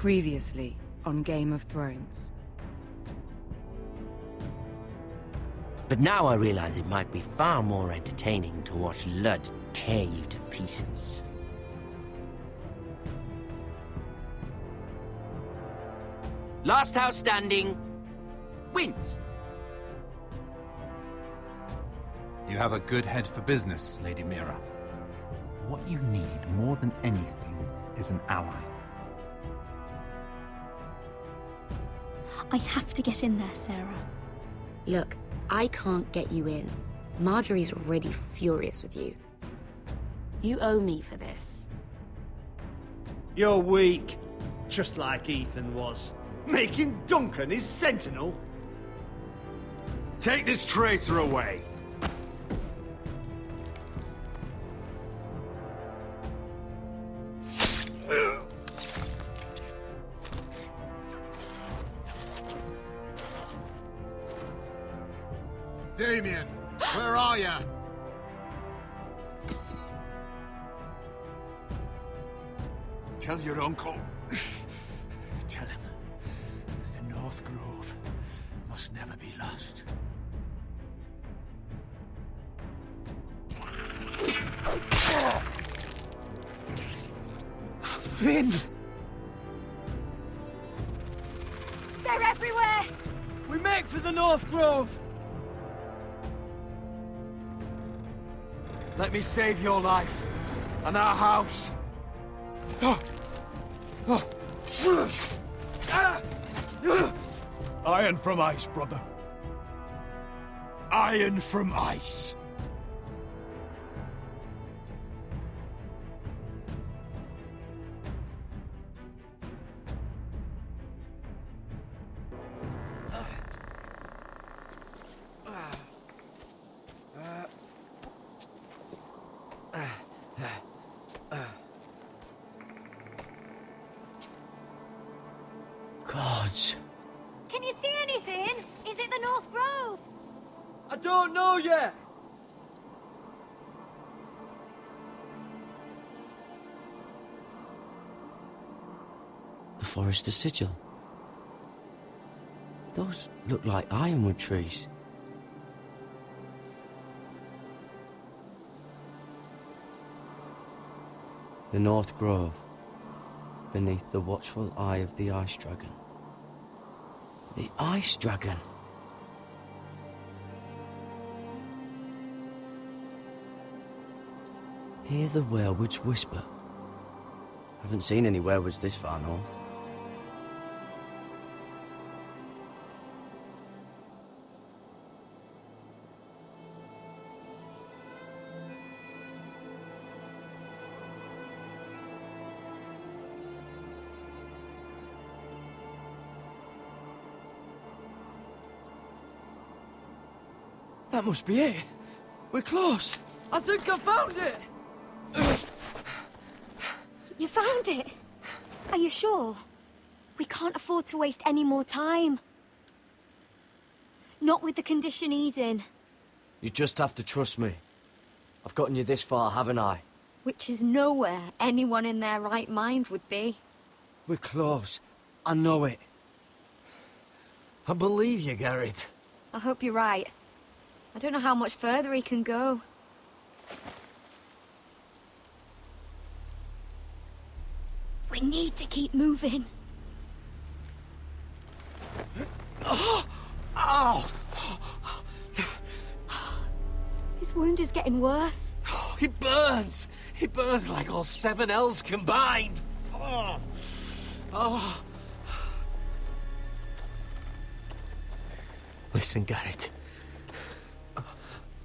Previously on Game of Thrones. But now I realize it might be far more entertaining to watch Ludd tear you to pieces. Last house standing wins. You have a good head for business, Lady Mira. What you need more than anything is an ally. I have to get in there, Sarah. Look, I can't get you in. Marjorie's already furious with you. You owe me for this. You're weak, just like Ethan was. Making Duncan his sentinel. Take this traitor away. Damien, where are you? Tell your uncle. Tell him the North Grove must never be lost. Finn! They're everywhere! We make for the North Grove! Let me save your life and our house. Iron from ice, brother. Iron from ice. Gods. Can you see anything? Is it the North Grove? I don't know yet! The Forester Sigil. Those look like ironwood trees. The North Grove, beneath the watchful eye of the Ice Dragon. The Ice Dragon? Hear the werewoods whisper. Haven't seen any werewoods this far north. That must be it. We're close. I think I found it. You found it? Are you sure? We can't afford to waste any more time. Not with the condition he's in. You just have to trust me. I've gotten you this far, haven't I? Which is nowhere anyone in their right mind would be. We're close. I know it. I believe you, Garrett. I hope you're right. I don't know how much further he can go. We need to keep moving. Oh! Ow! His wound is getting worse. It burns! It burns like all 7 L's combined! Oh. Oh. Listen, Garrett.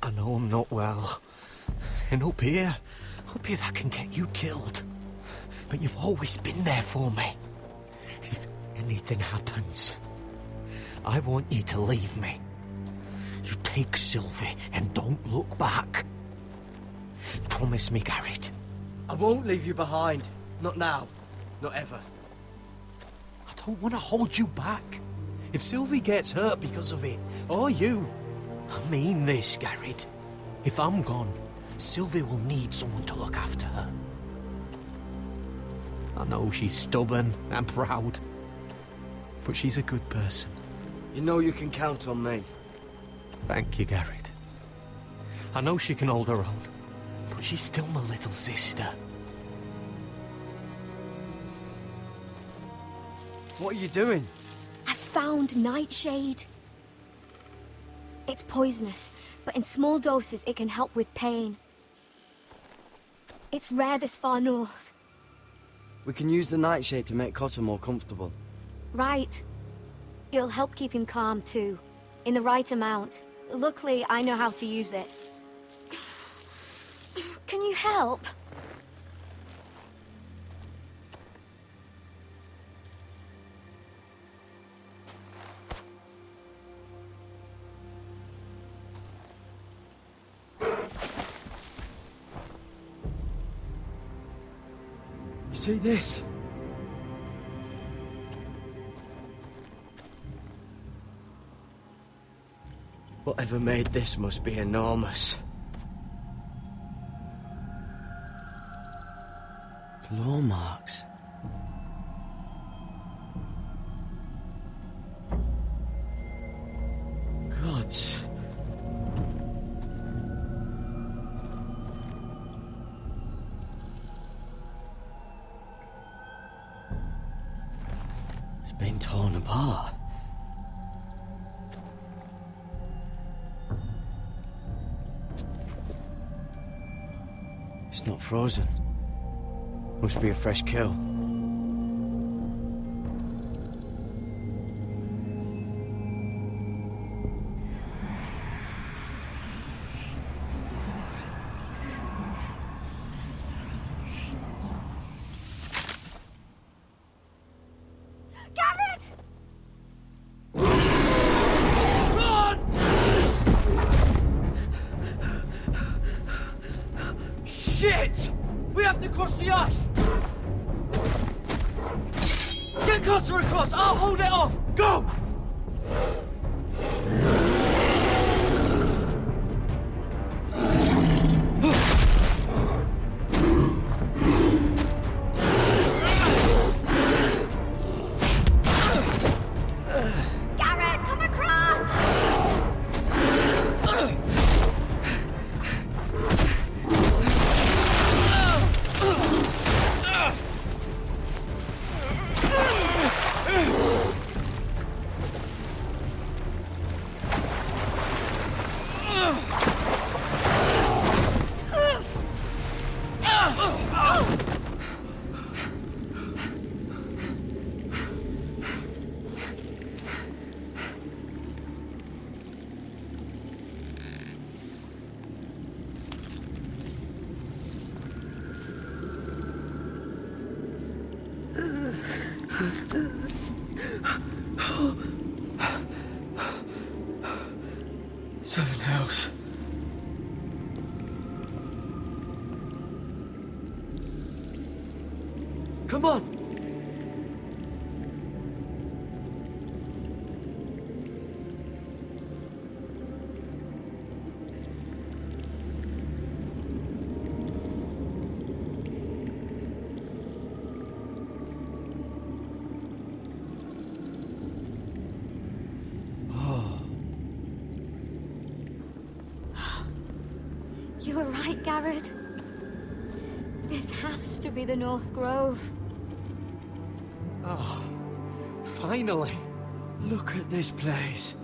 I know I'm not well. And up here that can get you killed. But you've always been there for me. If anything happens, I want you to leave me. You take Sylvie and don't look back. Promise me, Garrett. I won't leave you behind. Not now. Not ever. I don't want to hold you back. If Sylvie gets hurt because of it, or you, I mean this, Garrett. If I'm gone, Sylvie will need someone to look after her. I know she's stubborn and proud, but she's a good person. You know you can count on me. Thank you, Garrett. I know she can hold her own, but she's still my little sister. What are you doing? I found nightshade. It's poisonous, but in small doses it can help with pain. It's rare this far north. We can use the nightshade to make Cotter more comfortable. Right. It'll help keep him calm too, in the right amount. Luckily, I know how to use it. Can you help? See this? Whatever made this must be enormous. Claw marks. Gods. It's been torn apart. It's not frozen. Must be a fresh kill. Garrett! Shit! We have to cross the ice! Get Cotter across! I'll hold it off! Go! Garrett, come across! Seven hells. Come on! You were right, Garrett. This has to be the North Grove. Oh, finally. Look at this place.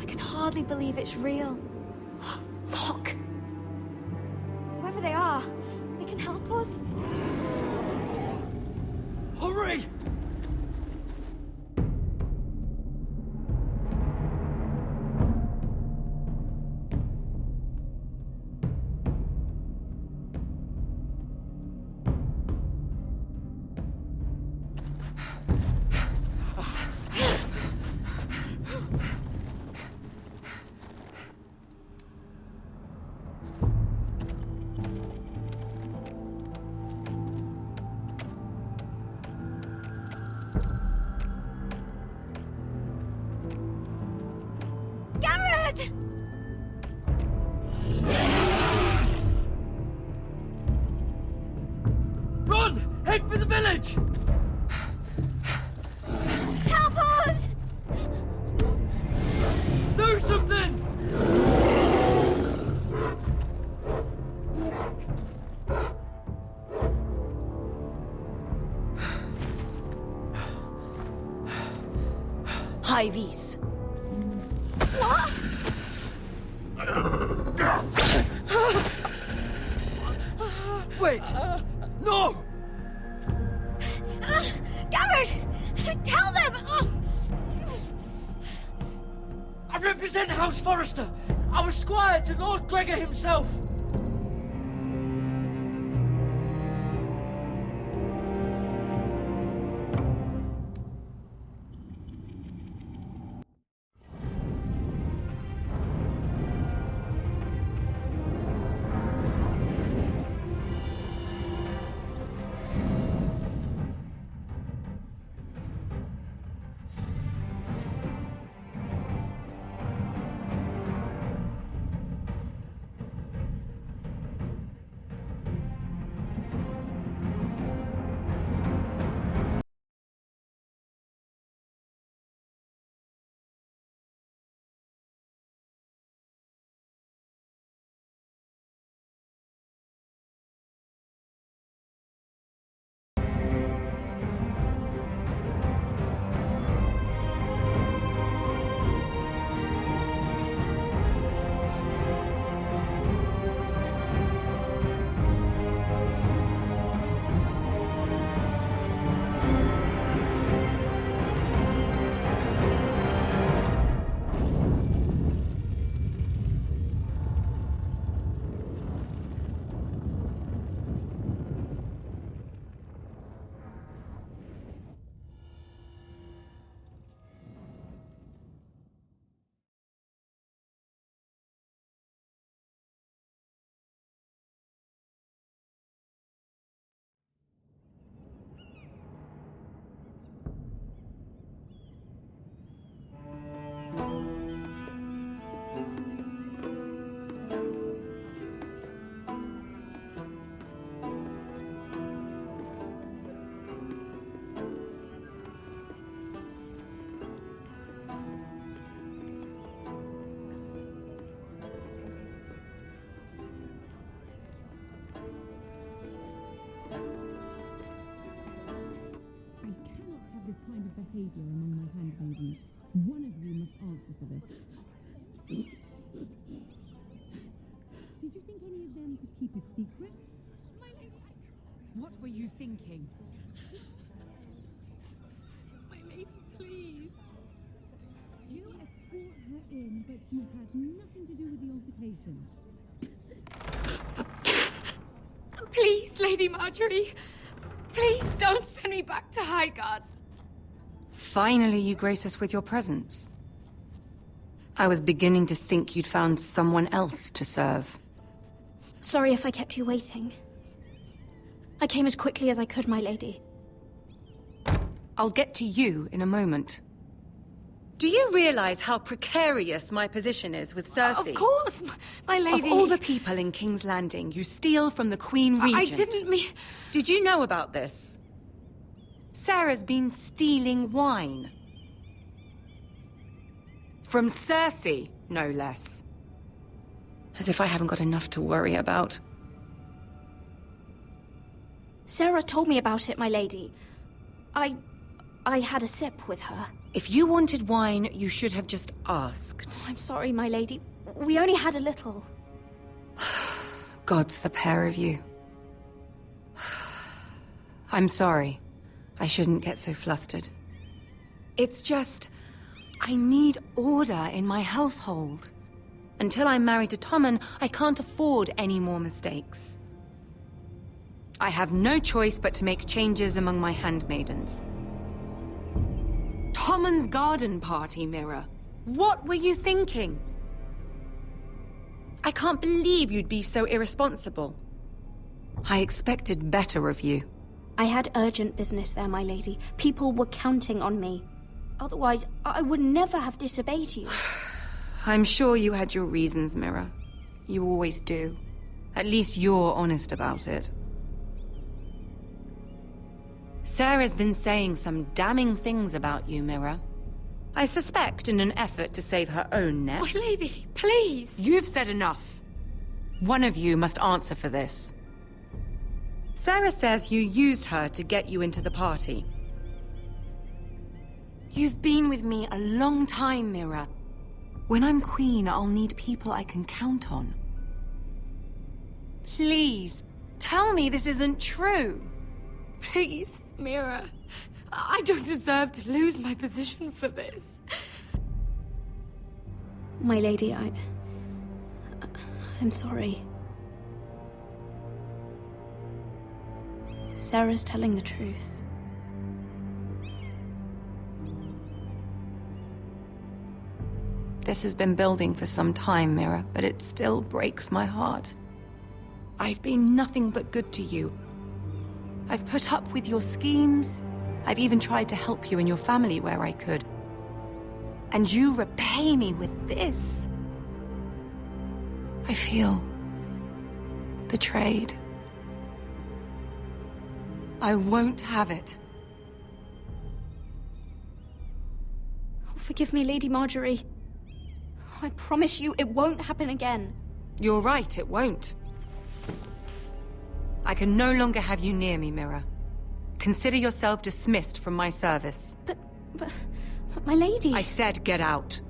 I can hardly believe it's real. Look! Whoever they are, they can help us. Hurry! Garrett! high vis. What? Wait! No! Garrett! Tell them! I represent House Forrester. I was squire to Lord Gregor himself. this kind of behavior among my handmaidens. One of you must answer for this. Did you think any of them could keep a secret? My lady, what were you thinking? My lady, please. You escort her in, but you had nothing to do with the altercation. Please, Lady Marjorie. Please don't send me back to Highgarden. Finally, you grace us with your presence. I was beginning to think you'd found someone else to serve. Sorry if I kept you waiting. I came as quickly as I could, my lady. I'll get to you in a moment. Do you realize how precarious my position is with Cersei? Of course, my lady. Of all the people in King's Landing, you steal from the Queen Regent. I didn't mean... Did you know about this? Sarah's been stealing wine. From Cersei, no less. As if I haven't got enough to worry about. Sarah told me about it, my lady. I had a sip with her. If you wanted wine, you should have just asked. I'm sorry, my lady. We only had a little. Gods, the pair of you. I'm sorry. I shouldn't get so flustered. It's just... I need order in my household. Until I'm married to Tommen, I can't afford any more mistakes. I have no choice but to make changes among my handmaidens. Tommen's garden party, Mira. What were you thinking? I can't believe you'd be so irresponsible. I expected better of you. I had urgent business there, my lady. People were counting on me. Otherwise, I would never have disobeyed you. I'm sure you had your reasons, Mira. You always do. At least you're honest about it. Sarah's been saying some damning things about you, Mira. I suspect in an effort to save her own neck. My lady, please. You've said enough. One of you must answer for this. Sarah says you used her to get you into the party. You've been with me a long time, Mira. When I'm queen, I'll need people I can count on. Please, tell me this isn't true. Please, Mira. I don't deserve to lose my position for this. My lady, I'm sorry. Sarah's telling the truth. This has been building for some time, Mira, but it still breaks my heart. I've been nothing but good to you. I've put up with your schemes. I've even tried to help you and your family where I could. And you repay me with this. I feel betrayed. I won't have it. Forgive me, Lady Marjorie. I promise you it won't happen again. You're right, it won't. I can no longer have you near me, Mira. Consider yourself dismissed from my service. But my lady... I said get out.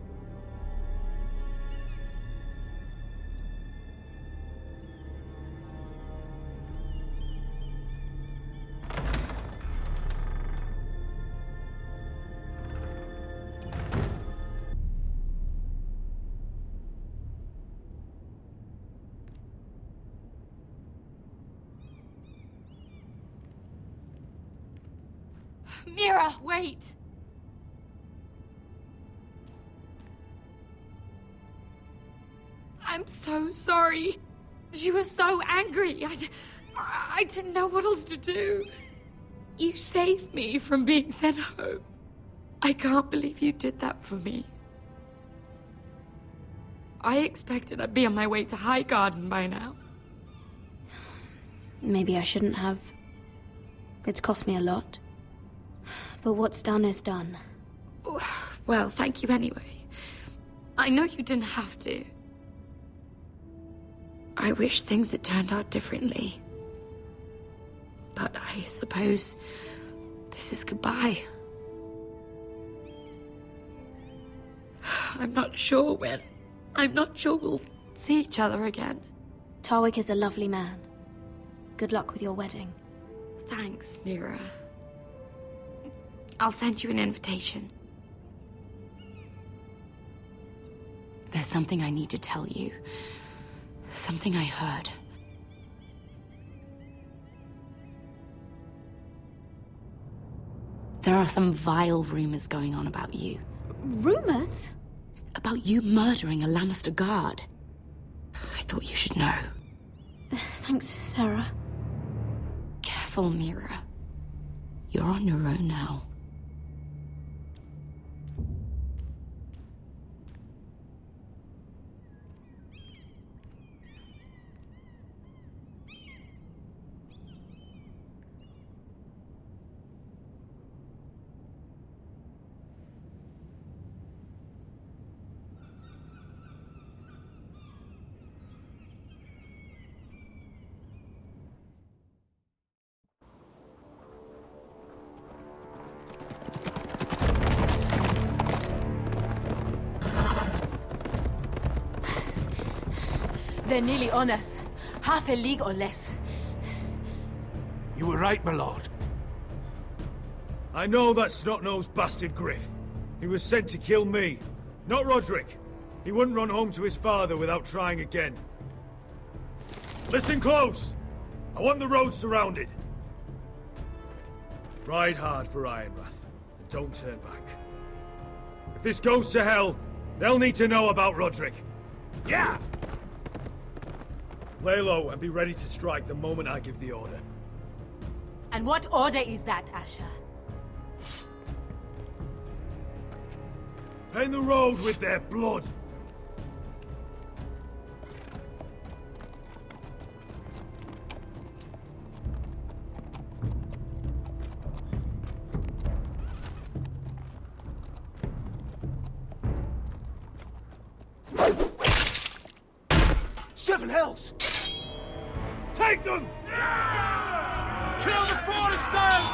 Mira, wait! I'm so sorry. She was so angry. I didn't know what else to do. You saved me from being sent home. I can't believe you did that for me. I expected I'd be on my way to High Garden by now. Maybe I shouldn't have. It's cost me a lot. But what's done is done. Well, thank you anyway. I know you didn't have to. I wish things had turned out differently. But I suppose this is goodbye. I'm not sure when. I'm not sure we'll see each other again. Tarwick is a lovely man. Good luck with your wedding. Thanks, Mira. I'll send you an invitation. There's something I need to tell you. Something I heard. There are some vile rumors going on about you. Rumors? About you murdering a Lannister guard. I thought you should know. Thanks, Sarah. Careful, Mira. You're on your own now. They're nearly on us. Half a league or less. You were right, my lord. I know that snot-nosed bastard Griff. He was sent to kill me, not Roderick. He wouldn't run home to his father without trying again. Listen close! I want the road surrounded. Ride hard for Ironrath, and don't turn back. If this goes to hell, they'll need to know about Roderick. Yeah! Lay low and be ready to strike the moment I give the order. And what order is that, Asher? Paint the road with their blood! Seven hells! Take them! Kill the Foresters!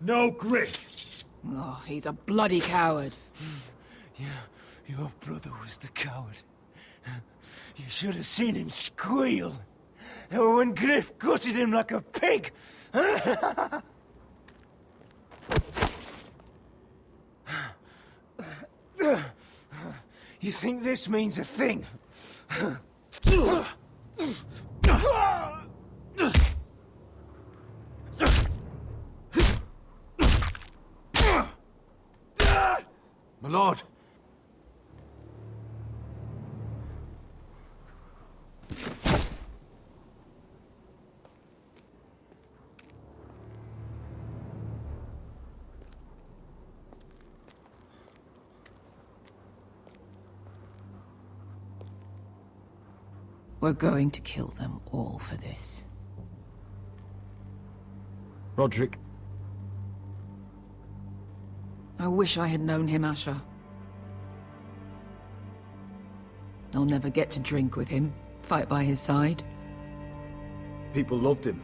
No Griff! Oh, he's a bloody coward. Your brother was the coward. You should have seen him squeal. When Griff gutted him like a pig. You think this means a thing? My lord. We're going to kill them all for this. Roderick. I wish I had known him, Asher. I'll never get to drink with him, fight by his side. People loved him.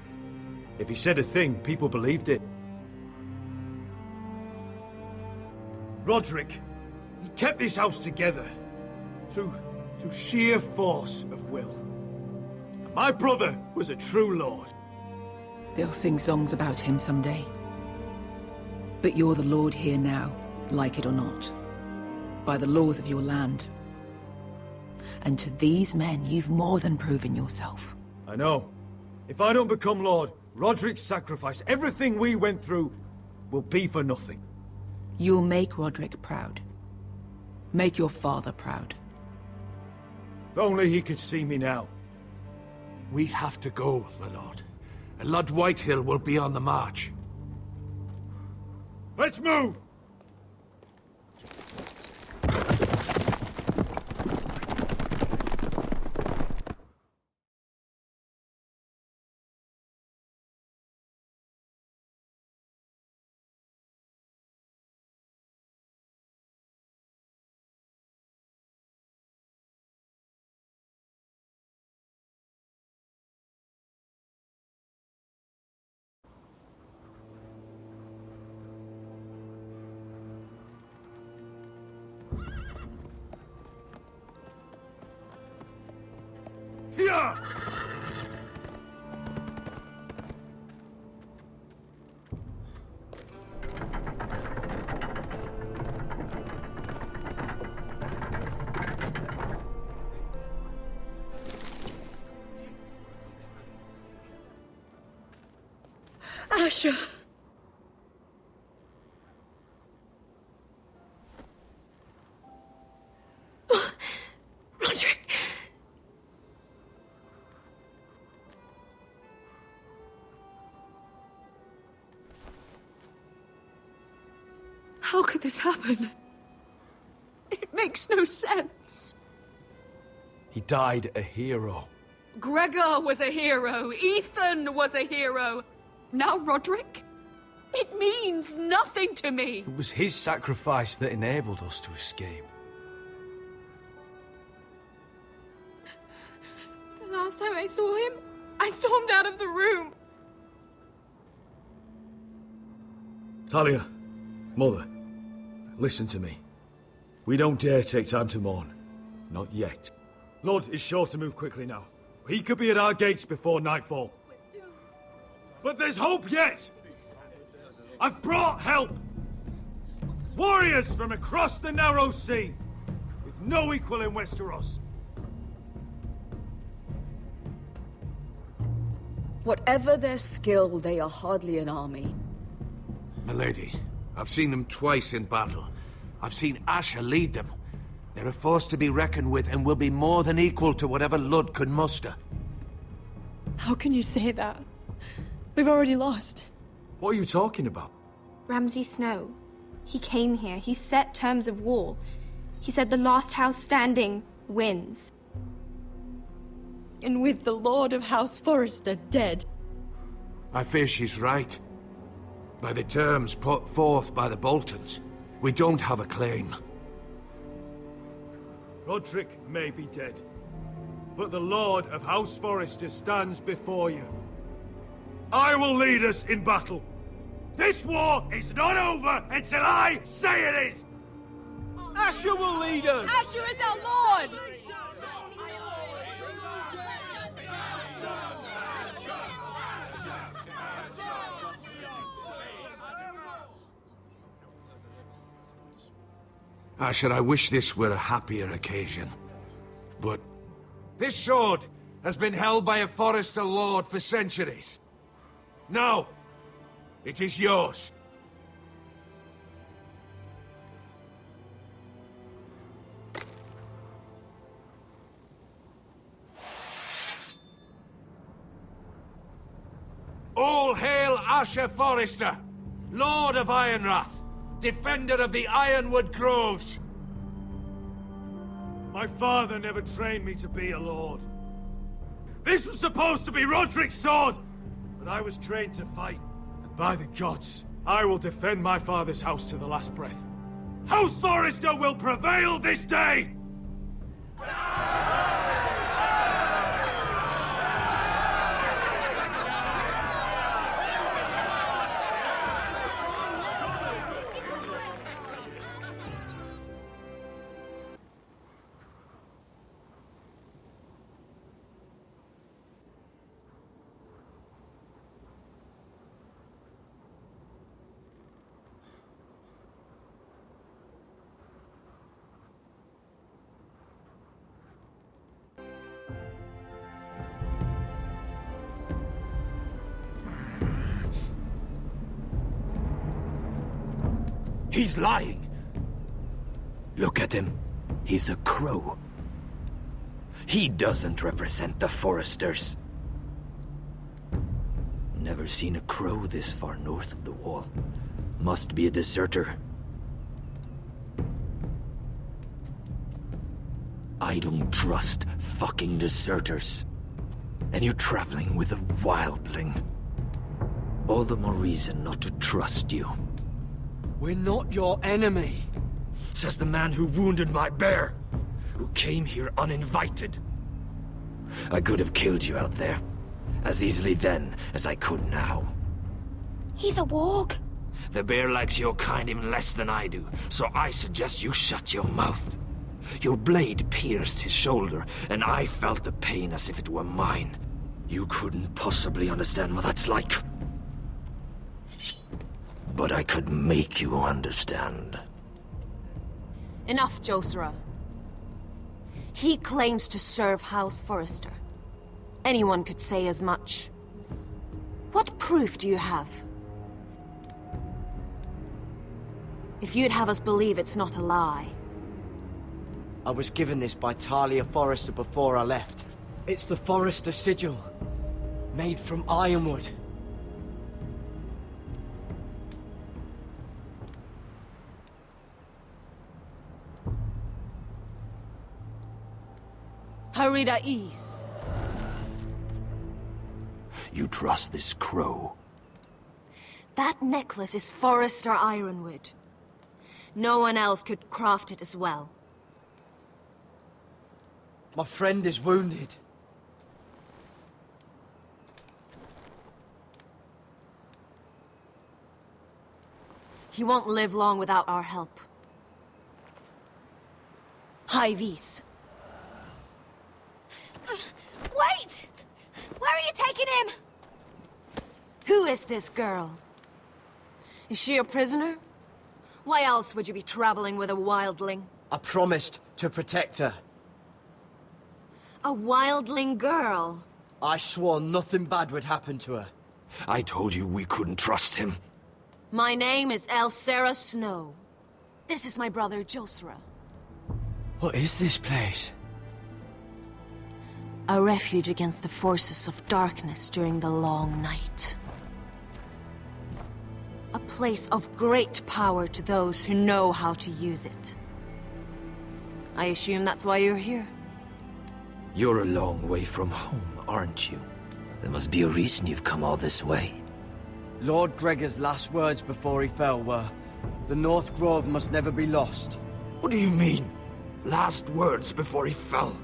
If he said a thing, people believed it. Roderick, he kept this house together. Through sheer force of will. My brother was a true lord. They'll sing songs about him someday. But you're the lord here now, like it or not. By the laws of your land. And to these men, you've more than proven yourself. I know. If I don't become lord, Roderick's sacrifice, everything we went through, will be for nothing. You'll make Roderick proud. Make your father proud. If only he could see me now. We have to go, my lord. Lord Whitehill will be on the march. Let's move! Here! Asher. Roderick. How could this happen? It makes no sense. He died a hero. Gregor was a hero. Ethan was a hero. Now Roderick? It means nothing to me. It was his sacrifice that enabled us to escape. The last time I saw him, I stormed out of the room. Talia, Mother, listen to me. We don't dare take time to mourn. Not yet. Lord is sure to move quickly now. He could be at our gates before nightfall. But there's hope yet! I've brought help! Warriors from across the narrow sea, with no equal in Westeros. Whatever their skill, they are hardly an army. Milady, I've seen them twice in battle. I've seen Asher lead them. They're a force to be reckoned with and will be more than equal to whatever Lud could muster. How can you say that? We've already lost. What are you talking about? Ramsay Snow. He came here. He set terms of war. He said the last house standing wins. And with the Lord of House Forrester dead. I fear she's right. By the terms put forth by the Boltons, we don't have a claim. Roderick may be dead, but the Lord of House Forrester stands before you. I will lead us in battle. This war is not over until I say it is! Asher will lead us! Asher is our lord! Asher, I wish this were a happier occasion. But this sword has been held by a Forrester lord for centuries. Now, it is yours. All hail Asher Forrester, Lord of Ironrath, defender of the Ironwood Groves. My father never trained me to be a lord. This was supposed to be Roderick's sword, but I was trained to fight. And by the gods, I will defend my father's house to the last breath. House Forrester will prevail this day! He's lying. Look at him. He's a crow. He doesn't represent the Foresters. Never seen a crow this far north of the wall. Must be a deserter. I don't trust fucking deserters. And you're traveling with a wildling. All the more reason not to trust you. We're not your enemy. Says the man who wounded my bear, who came here uninvited. I could have killed you out there, as easily then as I could now. He's a warg. The bear likes your kind even less than I do, so I suggest you shut your mouth. Your blade pierced his shoulder, and I felt the pain as if it were mine. You couldn't possibly understand what that's like. But I could make you understand. Enough, Josera. He claims to serve House Forrester. Anyone could say as much. What proof do you have? If you'd have us believe it's not a lie. I was given this by Talia Forrester before I left. It's the Forrester sigil, made from ironwood. Harida East. You trust this crow? That necklace is Forrester Ironwood. No one else could craft it as well. My friend is wounded. He won't live long without our help. High Vis. Wait! Where are you taking him? Who is this girl? Is she a prisoner? Why else would you be traveling with a wildling? I promised to protect her. A wildling girl? I swore nothing bad would happen to her. I told you we couldn't trust him. My name is Elsera Snow. This is my brother, Josera. What is this place? A refuge against the forces of darkness during the long night. A place of great power to those who know how to use it. I assume that's why you're here. You're a long way from home, aren't you? There must be a reason you've come all this way. Lord Gregor's last words before he fell were, "The North Grove must never be lost." What do you mean? Last words before he fell?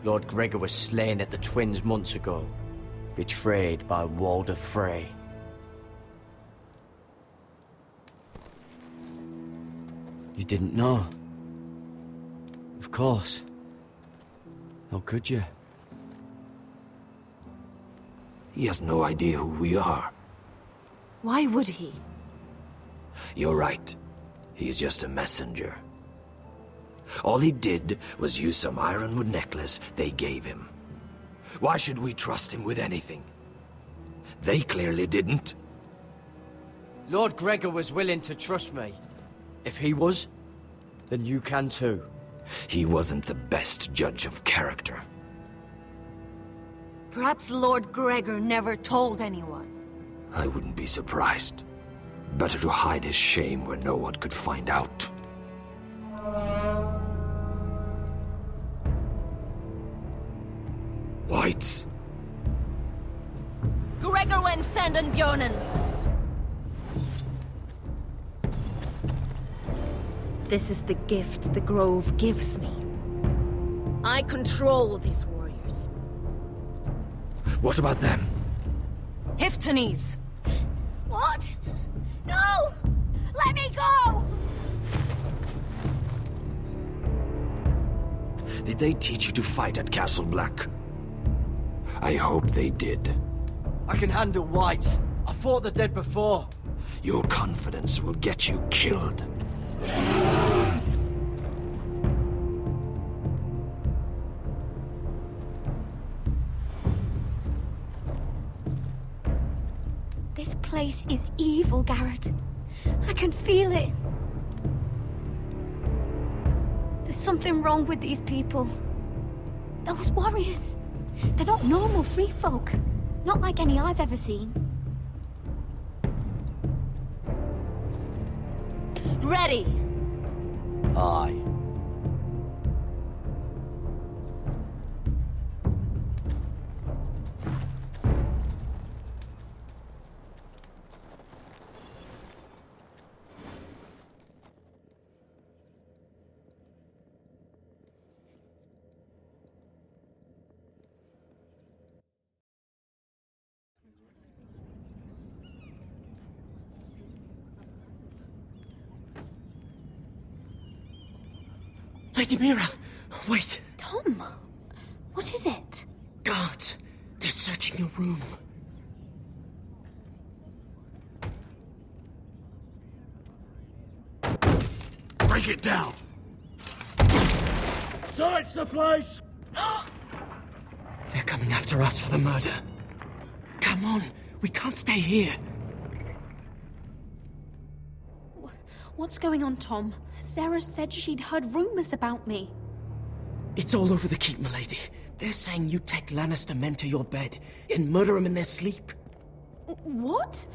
Lord Gregor was slain at the Twins months ago, betrayed by Walder Frey. You didn't know? Of course. How could you? He has no idea who we are. Why would he? You're right. He's just a messenger. All he did was use some ironwood necklace they gave him. Why should we trust him with anything? They clearly didn't. Lord Gregor was willing to trust me. If he was, then you can too. He wasn't the best judge of character. Perhaps Lord Gregor never told anyone. I wouldn't be surprised. Better to hide his shame where no one could find out. Whites. Gregor wen fanden björnen. This is the gift the Grove gives me. I control these warriors. What about them? Hiftanes! What? No! Let me go! Did they teach you to fight at Castle Black? I hope they did. I can handle whites. I fought the dead before. Your confidence will get you killed. This place is evil, Garrett. I can feel it. There's something wrong with these people. Those warriors. They're not normal free folk. Not like any I've ever seen. Ready! Aye. Lady Mira! Wait! Tom! What is it? Guards! They're searching your room. Break it down! Search the place! They're coming after us for the murder. Come on, we can't stay here. What's going on, Tom? Sarah said she'd heard rumors about me. It's all over the keep, milady. They're saying you take Lannister men to your bed and murder them in their sleep. What?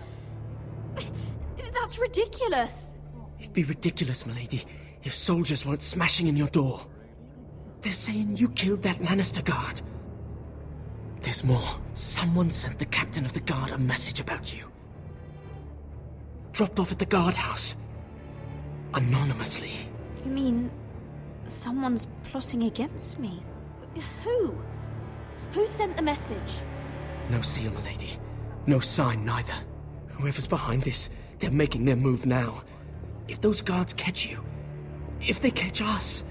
That's ridiculous. It'd be ridiculous, milady, if soldiers weren't smashing in your door. They're saying you killed that Lannister guard. There's more. Someone sent the captain of the guard a message about you. Dropped off at the guardhouse. Anonymously. You mean someone's plotting against me? Who? Who sent the message? No seal, milady. No sign, neither. Whoever's behind this, they're making their move now. If those guards catch you, if they catch us,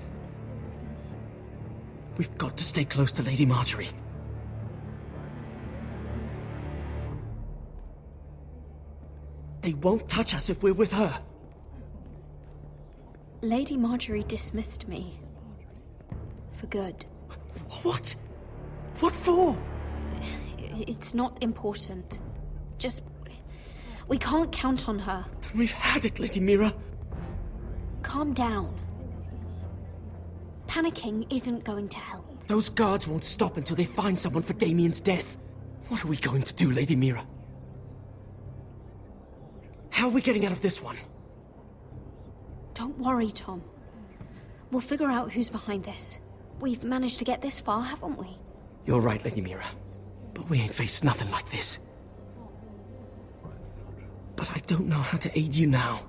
we've got to stay close to Lady Marjorie. They won't touch us if we're with her. Lady Marjorie dismissed me. For good. What? What for? It's not important. Just... we can't count on her. Then we've had it, Lady Mira. Calm down. Panicking isn't going to help. Those guards won't stop until they find someone for Damien's death. What are we going to do, Lady Mira? How are we getting out of this one? Don't worry, Tom. We'll figure out who's behind this. We've managed to get this far, haven't we? You're right, Lady Mira. But we ain't faced nothing like this. But I don't know how to aid you now.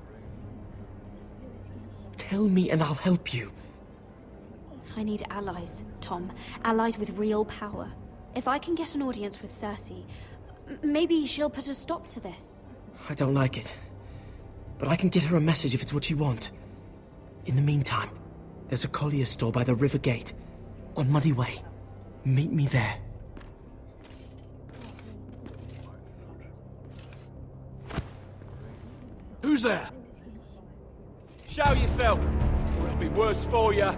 Tell me and I'll help you. I need allies, Tom. Allies with real power. If I can get an audience with Cersei, maybe she'll put a stop to this. I don't like it. But I can get her a message if it's what you want. In the meantime, there's a collier's store by the river gate, on Muddy Way. Meet me there. Who's there? Show yourself, or it'll be worse for you.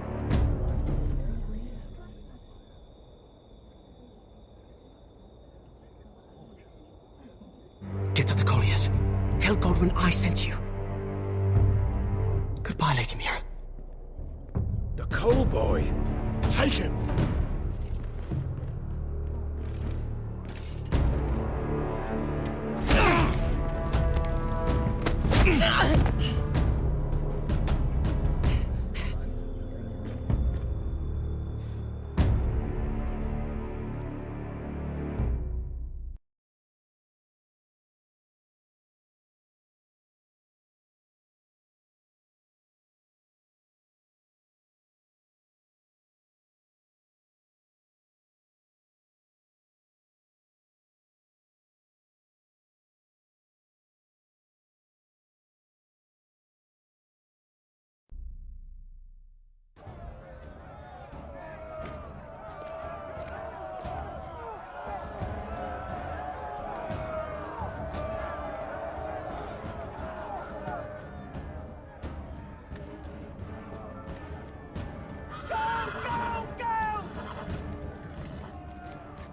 Get to the colliers. Tell Godwin I sent you. Goodbye, Lady Mira. The coal boy. Take him.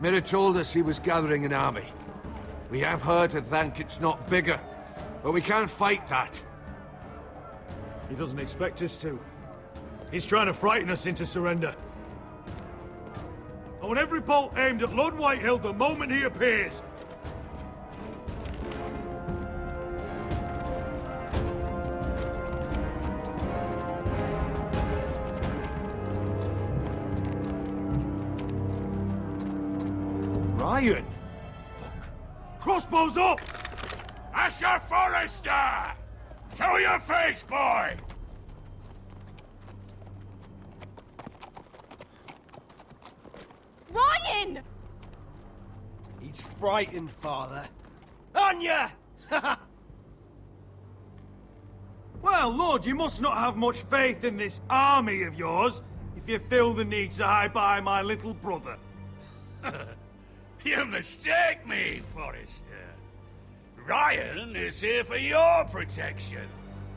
Mira told us he was gathering an army. We have her to thank it's not bigger, but we can't fight that. He doesn't expect us to. He's trying to frighten us into surrender. I want every bolt aimed at Lord Whitehill the moment he appears. Ryan! Fuck. Crossbows up! Asher Forrester! Show your face, boy! Ryan! He's frightened, Father. Anya! Well, Lord, you must not have much faith in this army of yours, if you feel the need to hide behind my little brother. You mistake me, Forrester. Ryan is here for your protection,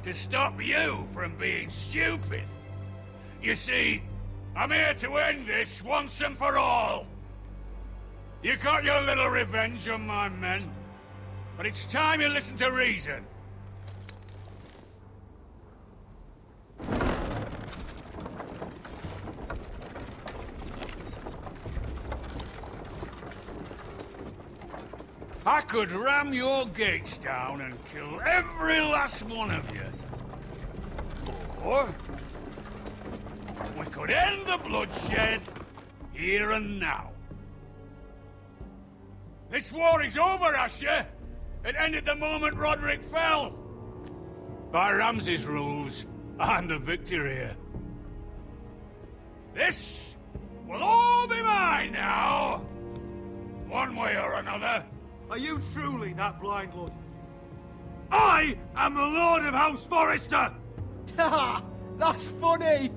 to stop you from being stupid. You see, I'm here to end this once and for all. You got your little revenge on my men, but it's time you listen to reason. I could ram your gates down and kill every last one of you. Or we could end the bloodshed here and now. This war is over, Asher. It ended the moment Roderick fell. By Ramsay's rules, I'm the victor here. This will all be mine now. One way or another. Are you truly that blind, Lord? I am the Lord of House Forrester! Ha! That's funny!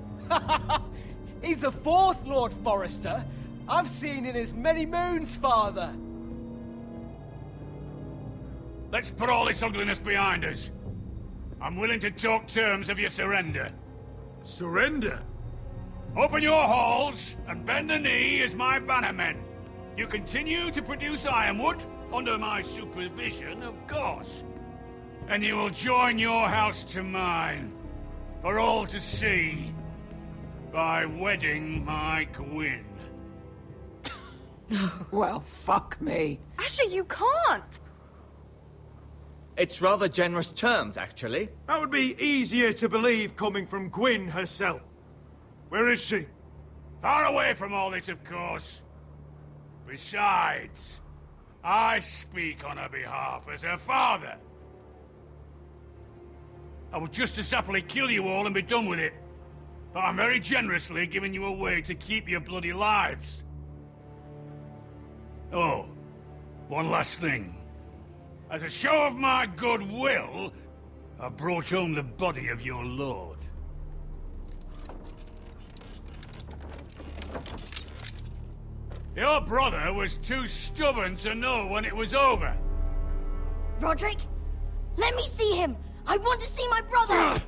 He's the fourth Lord Forrester I've seen in as many moons, Father. Let's put all this ugliness behind us. I'm willing to talk terms of your surrender. Surrender? Open your halls and bend the knee as my bannermen. You continue to produce ironwood, under my supervision, of course. And you will join your house to mine, for all to see, by wedding my Gwyn. Well, fuck me. Asher, you can't! It's rather generous terms, actually. That would be easier to believe coming from Gwyn herself. Where is she? Far away from all this, of course. Besides, I speak on her behalf as her father. I would just as happily kill you all and be done with it. But I'm very generously giving you a way to keep your bloody lives. Oh, one last thing. As a show of my goodwill, I've brought home the body of your lord. Your brother was too stubborn to know when it was over. Roderick, let me see him! I want to see my brother!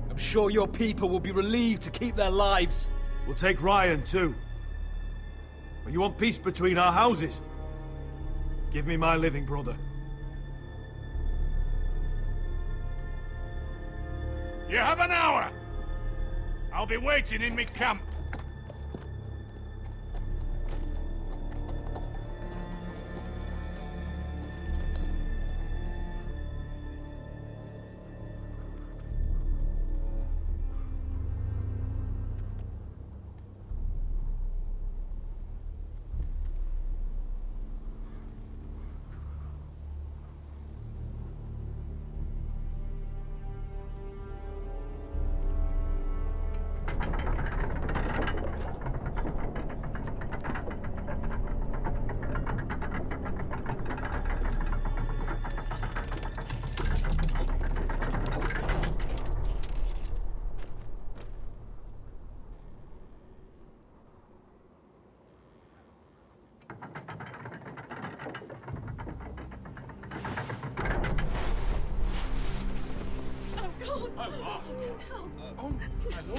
I'm sure your people will be relieved to keep their lives. We'll take Ryan, too. But you want peace between our houses? Give me my living brother. You have an hour. I'll be waiting in my camp.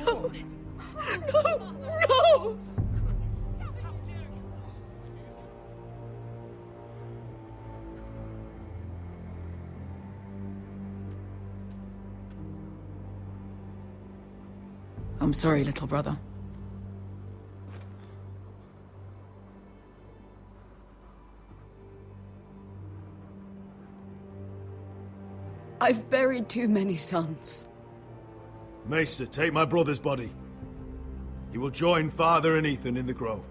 No! I'm sorry, little brother. I've buried too many sons. Maester, take my brother's body. He will join Father and Ethan in the grove.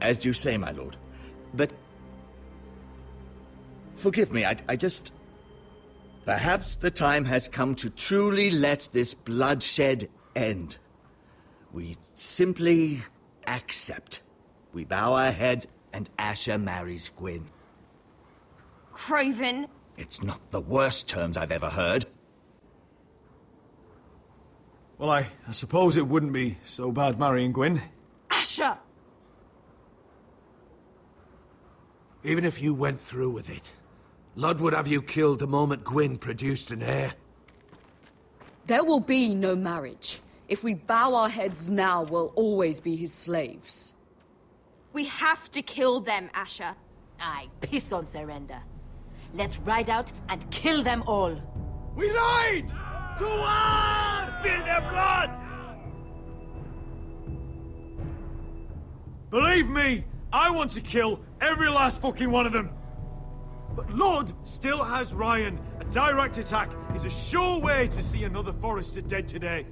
As you say, my lord. But... forgive me, I just... Perhaps the time has come to truly let this bloodshed end. We simply accept. We bow our heads and Asher marries Gwyn. Craven! It's not the worst terms I've ever heard. Well, I suppose it wouldn't be so bad marrying Gwyn. Asher! Even if you went through with it, Lud would have you killed the moment Gwyn produced an heir. There will be no marriage. If we bow our heads now, we'll always be his slaves. We have to kill them, Asher. Aye, piss on surrender. Let's ride out and kill them all. We ride! To us! Spill their blood! Believe me, I want to kill every last fucking one of them. But Lord still has Ryan. A direct attack is a sure way to see another Forrester dead today.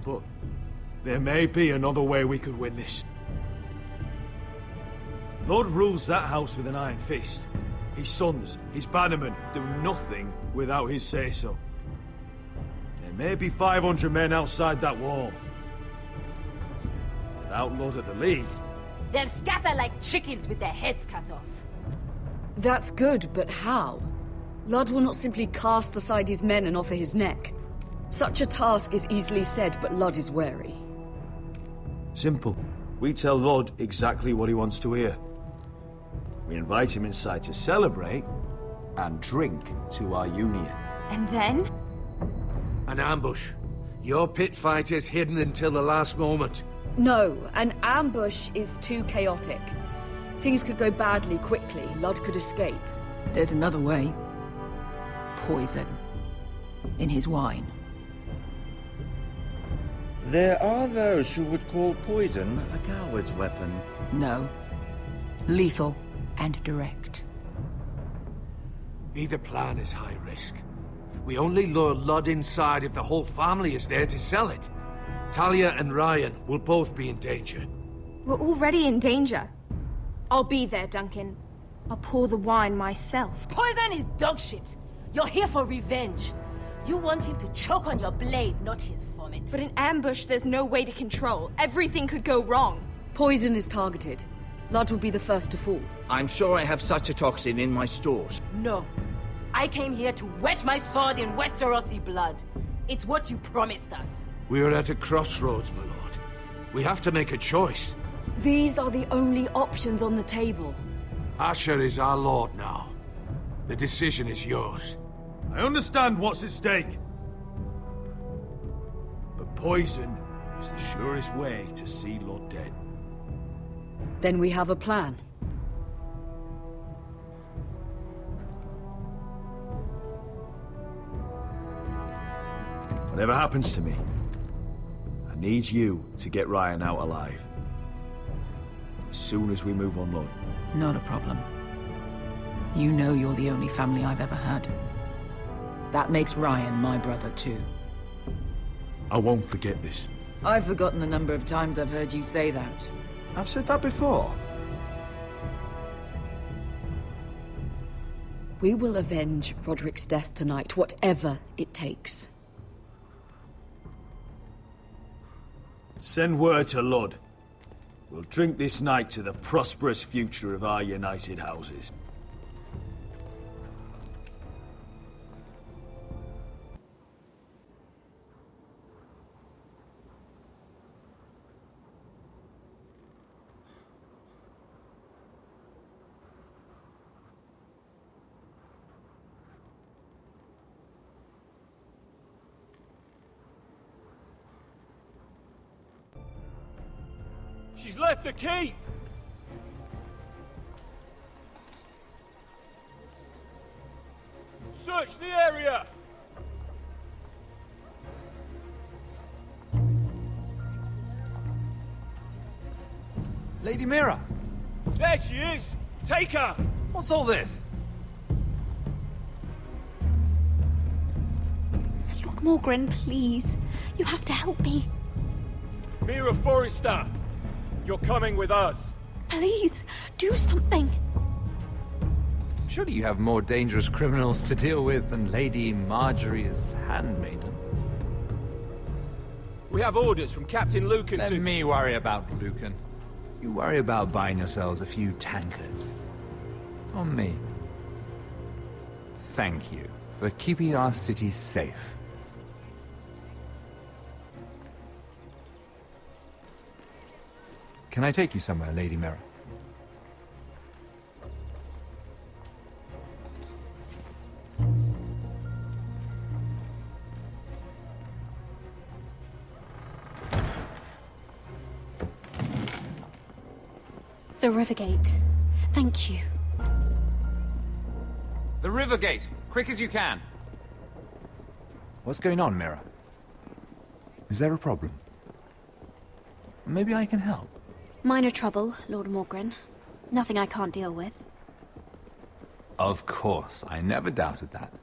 But there may be another way we could win this. Lord rules that house with an iron fist. His sons, his bannermen, do nothing without his say-so. There may be 500 men outside that wall. Without Lord at the lead... They'll scatter like chickens with their heads cut off. That's good, but how? Lud will not simply cast aside his men and offer his neck. Such a task is easily said, but Lud is wary. Simple. We tell Lord exactly what he wants to hear. We invite him inside to celebrate and drink to our union. And then? An ambush. Your pit fight is hidden until the last moment. No, an ambush is too chaotic. Things could go badly quickly. Lud could escape. There's another way. Poison. In his wine. There are those who would call poison a coward's weapon. No. Lethal and direct. Either plan is high risk. We only lure Ludd inside if the whole family is there to sell it. Talia and Ryan will both be in danger. We're already in danger. I'll be there, Duncan. I'll pour the wine myself. Poison is dog shit. You're here for revenge. You want him to choke on your blade, not his vomit. But in ambush, there's no way to control. Everything could go wrong. Poison is targeted. Ludd will be the first to fall. I'm sure I have such a toxin in my stores. No. I came here to wet my sword in Westerosi blood. It's what you promised us. We are at a crossroads, my lord. We have to make a choice. These are the only options on the table. Asher is our lord now. The decision is yours. I understand what's at stake. But poison is the surest way to see Lord dead. Then we have a plan. Whatever happens to me, I need you to get Ryan out alive. As soon as we move on Lord. Not a problem. You know you're the only family I've ever had. That makes Ryan my brother too. I won't forget this. I've forgotten the number of times I've heard you say that. I've said that before. We will avenge Roderick's death tonight, whatever it takes. Send word to Ludd. We'll drink this night to the prosperous future of our united houses. She's left the keep! Search the area! Lady Mira! There she is! Take her! What's all this? Lord Morgren, please. You have to help me. Mira Forrester! You're coming with us! Please, do something! Surely you have more dangerous criminals to deal with than Lady Marjorie's handmaiden. We have orders from Captain Lucan Let to... me worry about Lucan. You worry about buying yourselves a few tankards. On me. Thank you for keeping our city safe. Can I take you somewhere, Lady Mira? The Rivergate. Thank you. The Rivergate! Quick as you can! What's going on, Mira? Is there a problem? Maybe I can help. Minor trouble, Lord Morgren. Nothing I can't deal with. Of course, I never doubted that.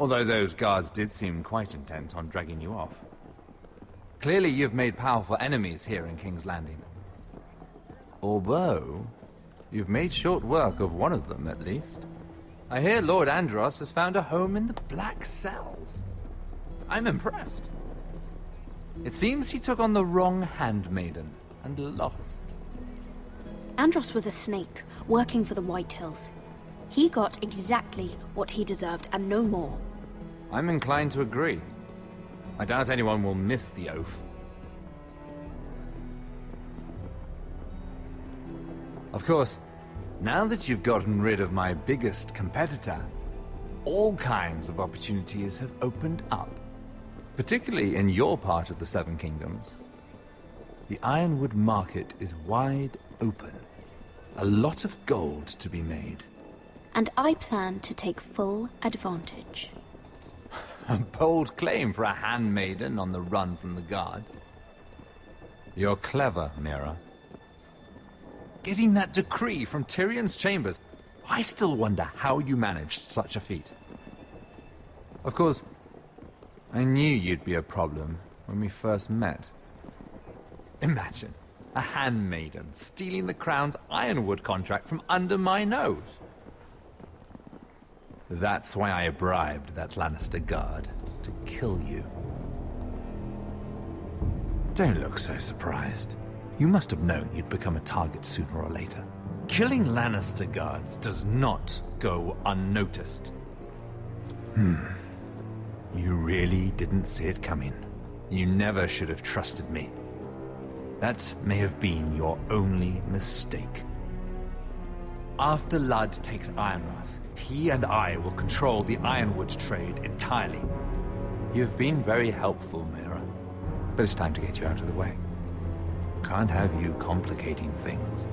Although those guards did seem quite intent on dragging you off. Clearly you've made powerful enemies here in King's Landing. Although, you've made short work of one of them, at least. I hear Lord Andros has found a home in the Black Cells. I'm impressed. It seems he took on the wrong handmaiden and lost. Andros was a snake, working for the Whitehills. He got exactly what he deserved, and no more. I'm inclined to agree. I doubt anyone will miss the oath. Of course, now that you've gotten rid of my biggest competitor, all kinds of opportunities have opened up. Particularly in your part of the Seven Kingdoms. The Ironwood market is wide open. A lot of gold to be made. And I plan to take full advantage. A bold claim for a handmaiden on the run from the guard. You're clever, Mira. Getting that decree from Tyrion's chambers, I still wonder how you managed such a feat. Of course, I knew you'd be a problem when we first met. Imagine a handmaiden stealing the crown's ironwood contract from under my nose. That's why I bribed that Lannister guard to kill you. Don't look so surprised. You must have known you'd become a target sooner or later. Killing Lannister guards does not go unnoticed. You really didn't see it coming. You never should have trusted me. That may have been your only mistake. After Ludd takes Ironrath, he and I will control the ironwood trade entirely. You've been very helpful, Mira, but it's time to get you out of the way. Can't have you complicating things.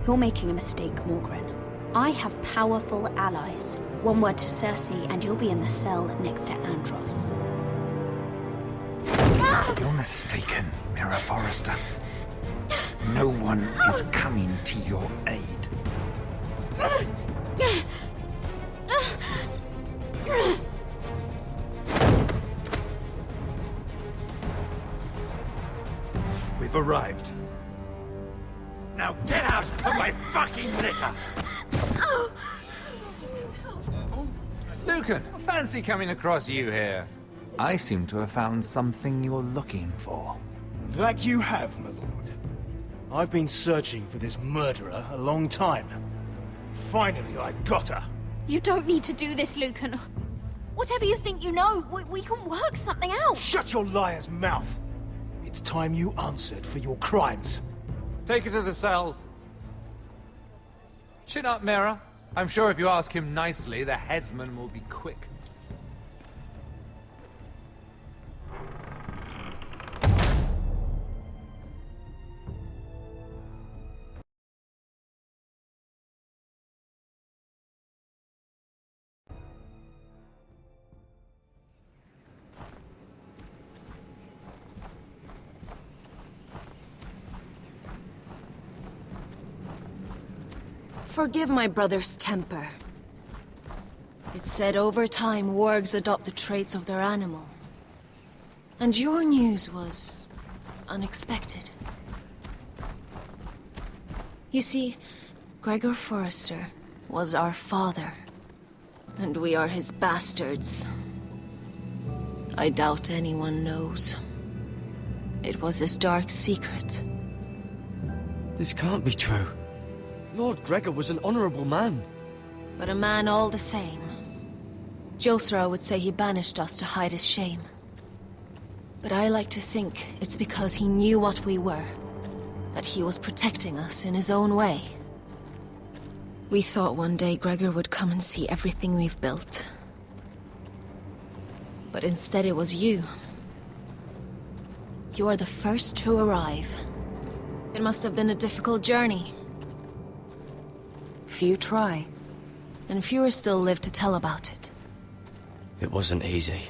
You're making a mistake, Morgren. I have powerful allies. One word to Cersei, and you'll be in the cell next to Andros. You're mistaken, Mira Forrester. No one is coming to your aid. We've arrived. Now get out of my fucking litter! Lucan, fancy coming across you here. I seem to have found something you're looking for. That you have, my lord. I've been searching for this murderer a long time. Finally, I got her. You don't need to do this, Lucan. Whatever you think you know, we can work something out. Shut your liar's mouth! It's time you answered for your crimes. Take her to the cells. Chin up, Mira. I'm sure if you ask him nicely, the headsman will be quick. Forgive my brother's temper. It's said over time, wargs adopt the traits of their animal. And your news was unexpected. You see, Gregor Forrester was our father, and we are his bastards. I doubt anyone knows. It was his dark secret. This can't be true. Lord Gregor was an honorable man. But a man all the same. Josra would say he banished us to hide his shame. But I like to think it's because he knew what we were. That he was protecting us in his own way. We thought one day Gregor would come and see everything we've built. But instead it was you. You are the first to arrive. It must have been a difficult journey. Few try, and fewer still live to tell about it. It wasn't easy.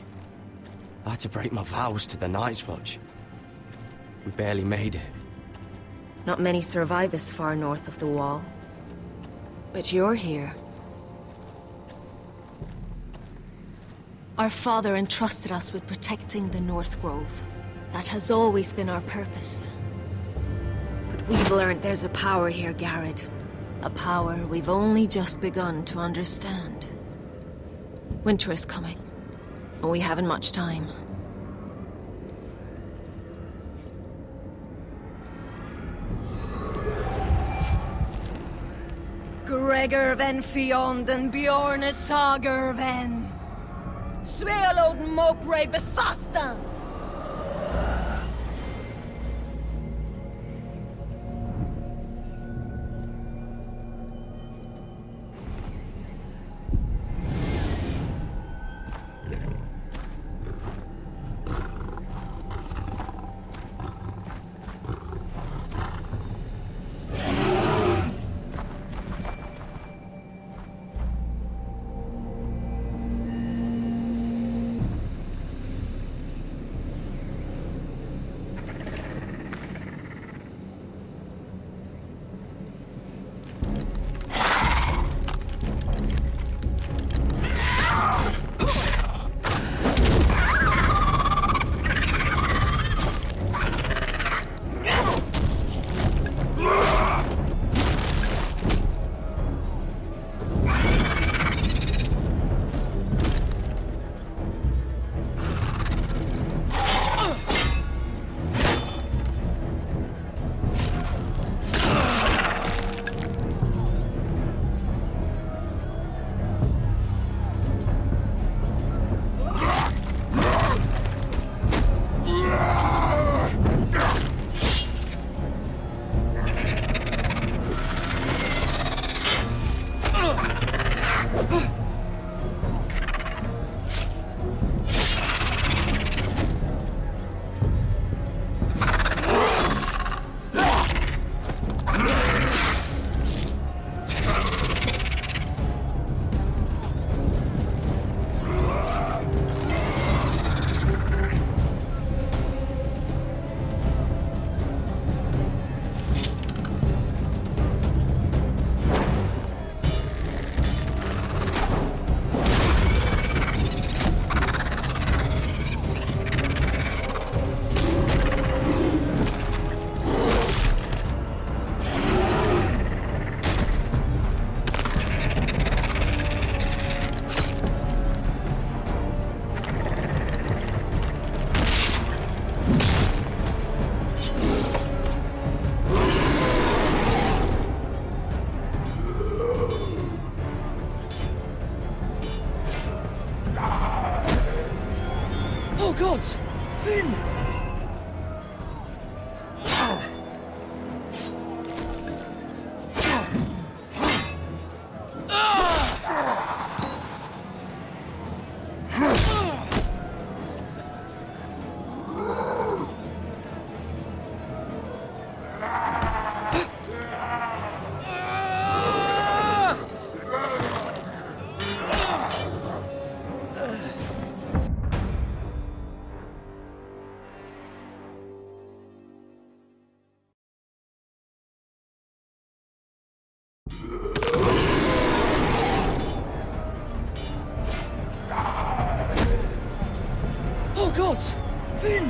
I had to break my vows to the Night's Watch. We barely made it. Not many survive this far north of the Wall. But you're here. Our father entrusted us with protecting the North Grove. That has always been our purpose. But we've learned there's a power here, Garrett. A power we've only just begun to understand. Winter is coming, and we haven't much time. Gregor ven Fionn Bjorn Sager ven. Svealoden Mopre befastan. gods! Finn! Oh gods! Finn!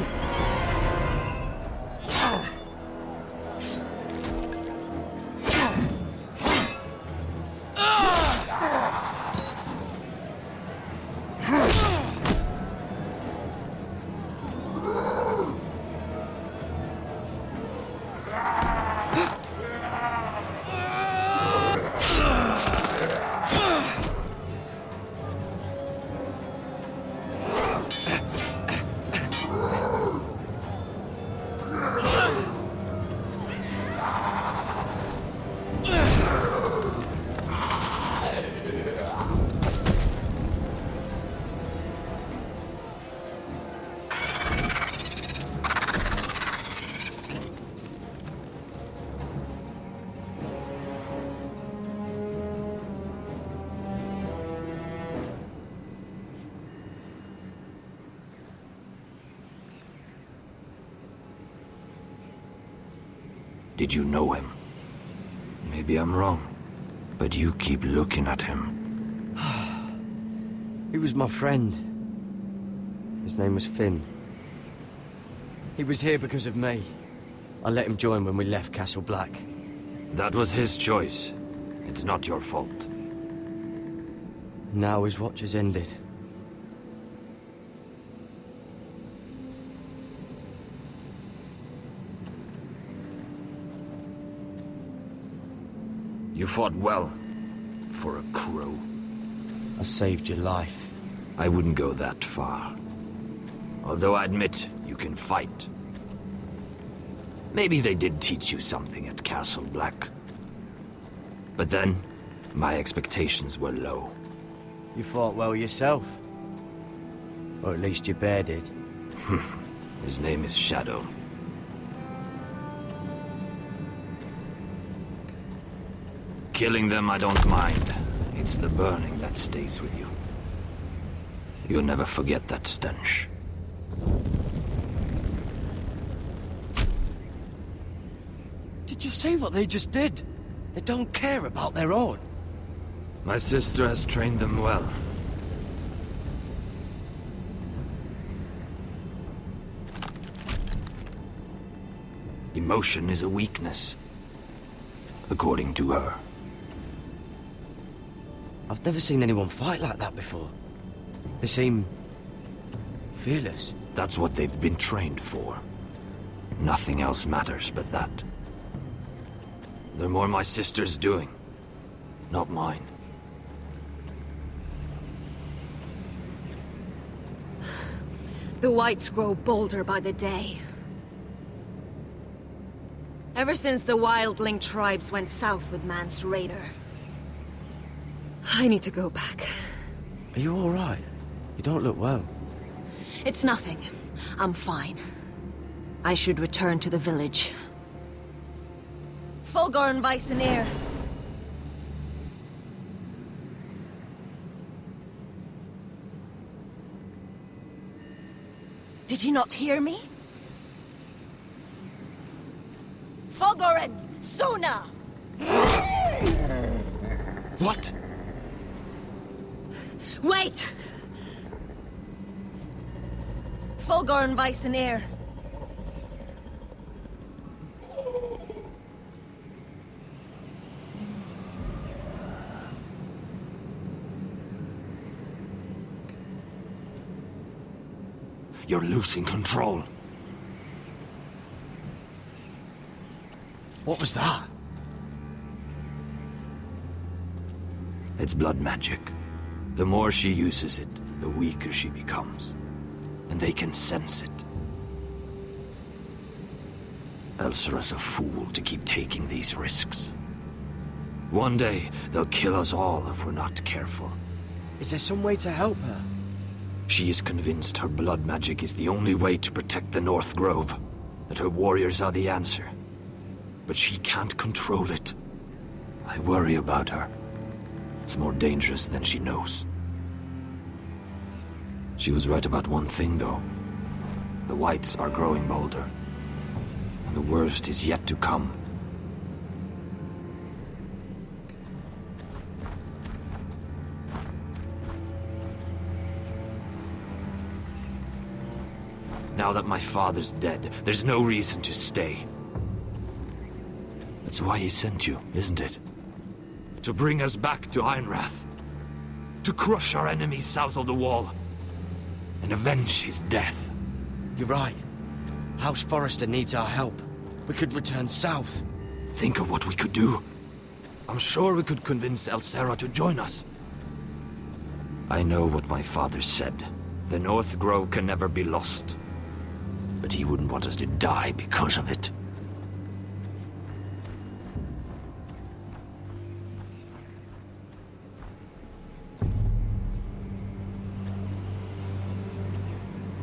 Did you know him? Maybe I'm wrong, but you keep looking at him. He was my friend. His name was Finn. He was here because of me. I let him join when we left Castle Black. That was his choice. It's not your fault. Now his watch has ended. You fought well, for a crow. I saved your life. I wouldn't go that far. Although I admit, you can fight. Maybe they did teach you something at Castle Black. But then, my expectations were low. You fought well yourself. Or at least your bear did. His name is Shadow. Killing them I don't mind. It's the burning that stays with you. You'll never forget that stench. Did you see what they just did? They don't care about their own. My sister has trained them well. Emotion is a weakness, according to her. I've never seen anyone fight like that before. They seem fearless. That's what they've been trained for. Nothing else matters but that. They're more my sister's doing, not mine. The Whites grow bolder by the day. Ever since the Wildling tribes went south with Mance Raider. I need to go back. Are you all right? You don't look well. It's nothing. I'm fine. I should return to the village. Fulgorn Weissenir. Did you not hear me? Fulgorn! Suna! What? Wait! Fulgorn Weissenir. You're losing control. What was that? It's blood magic. The more she uses it, the weaker she becomes. and they can sense it. Elsera's a fool to keep taking these risks. One day, they'll kill us all if we're not careful. Is there some way to help her? She is convinced her blood magic is the only way to protect the North Grove, that her warriors are the answer. But she can't control it. I worry about her. It's more dangerous than she knows. She was right about one thing, though. The Whites are growing bolder. And the worst is yet to come. Now that my father's dead, there's no reason to stay. That's why he sent you, isn't it? To bring us back to Einrath. To crush our enemies south of the Wall. And avenge his death. You're right. House Forrester needs our help. We could return south. Think of what we could do. I'm sure we could convince Elsera to join us. I know what my father said. The North Grove can never be lost. But he wouldn't want us to die because of it.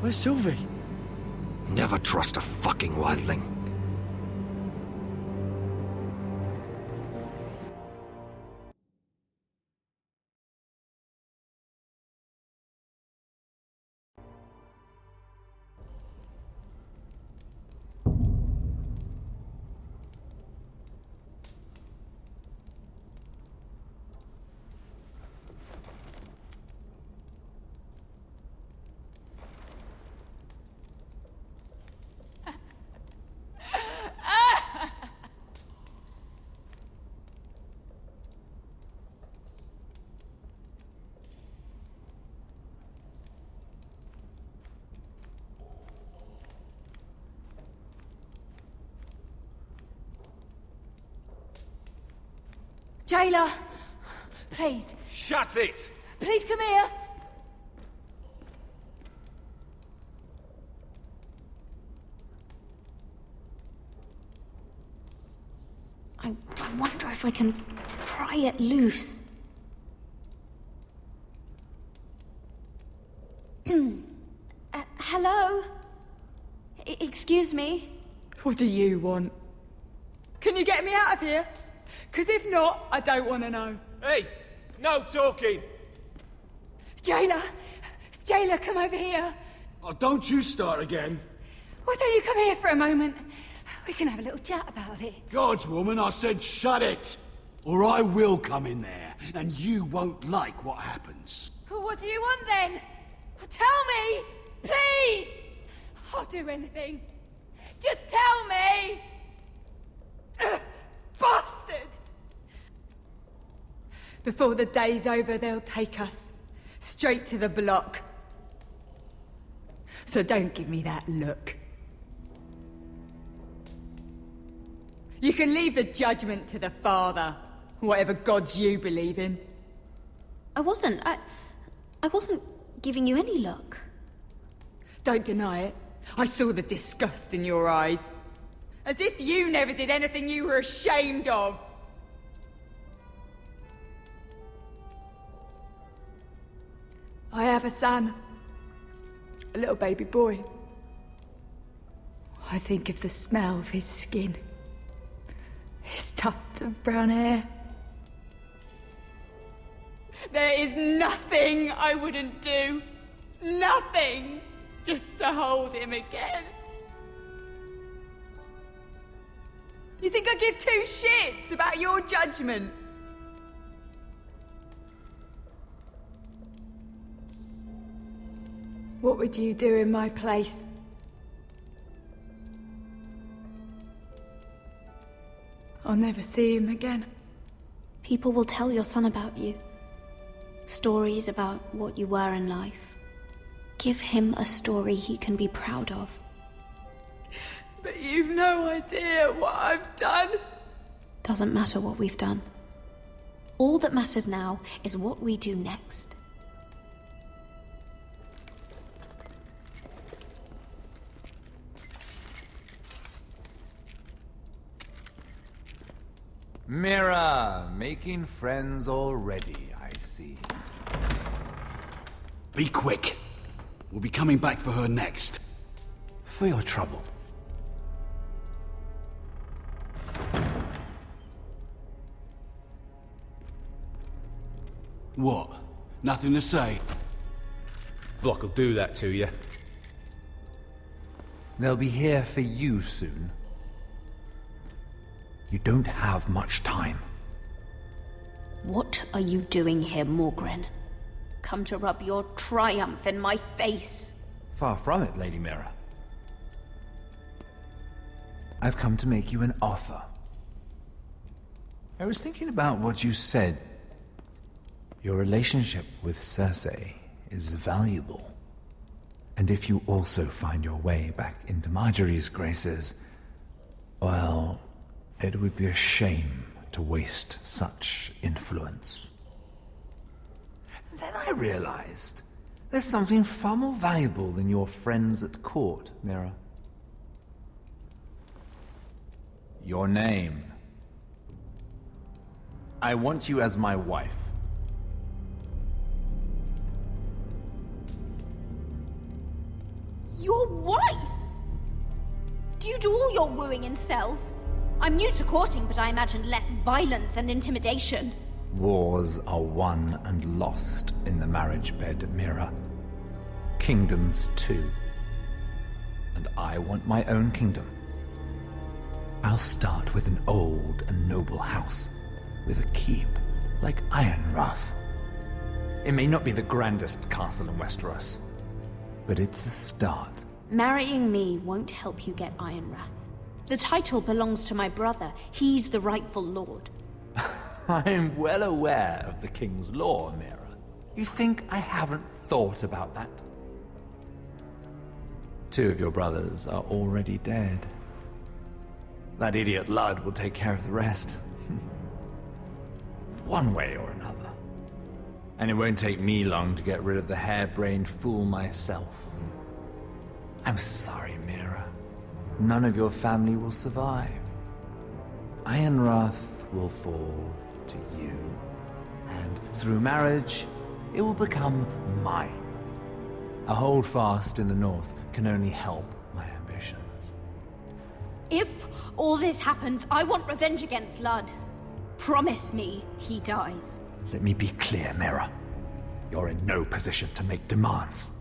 Where's Sylvie? Never trust a fucking wildling. Jailer, please. Shut it! Please come here. I wonder if I can pry it loose. Hello? Excuse me? What do you want? Can you get me out of here? Because if not, I don't want to know. Hey! No talking! Jailer! Jailer, come over here. Oh, don't you start again. Why don't you come here for a moment? We can have a little chat about it. God's woman, I said shut it! Or I will come in there, and you won't like what happens. Well, what do you want then? Well, tell me! Please! I'll do anything. Just tell me! Bastard! Before the day's over, they'll take us. Straight to the block. So don't give me that look. You can leave the judgment to the Father, whatever gods you believe in. I wasn't giving you any look. Don't deny it. I saw the disgust in your eyes. As if you never did anything you were ashamed of. I have a son. A little baby boy. I think of the smell of his skin. His tuft of brown hair. There is nothing I wouldn't do. Nothing! Just to hold him again. You think I give two shits about your judgment? What would you do in my place? I'll never see him again. People will tell your son about you. Stories about what you were in life. Give him a story he can be proud of. But you've no idea what I've done. Doesn't matter what we've done. All that matters now is what we do next. Mira, making friends already, I see. Be quick. We'll be coming back for her next. For your trouble. What? Nothing to say? Block will do that to you. They'll be here for you soon. You don't have much time. What are you doing here, Morgren? Come to rub your triumph in my face? Far from it, Lady Mira. I've come to make you an offer. I was thinking about what you said. Your relationship with Cersei is valuable. And if you also find your way back into Marjorie's graces, well, it would be a shame to waste such influence. And then I realized there's something far more valuable than your friends at court, Mira. Your name. I want you as my wife. Your wife? Do you do all your wooing in cells? I'm new to courting, but I imagine less violence and intimidation. Wars are won and lost in the marriage bed, Mira. Kingdoms too. And I want my own kingdom. I'll start with an old and noble house, with a keep like Ironrath. It may not be the grandest castle in Westeros, but it's a start. Marrying me won't help you get Ironrath. The title belongs to my brother. He's the rightful lord. I'm well aware of the king's law, Mira. You think I haven't thought about that? 2 of your brothers are already dead. That idiot Ludd will take care of the rest. One way or another. And it won't take me long to get rid of the harebrained fool myself. I'm sorry, Mira. None of your family will survive. Ironrath will fall to you. And through marriage, it will become mine. A holdfast in the north can only help my ambitions. If all this happens, I want revenge against Ludd. Promise me he dies. Let me be clear, Mira. You're in no position to make demands.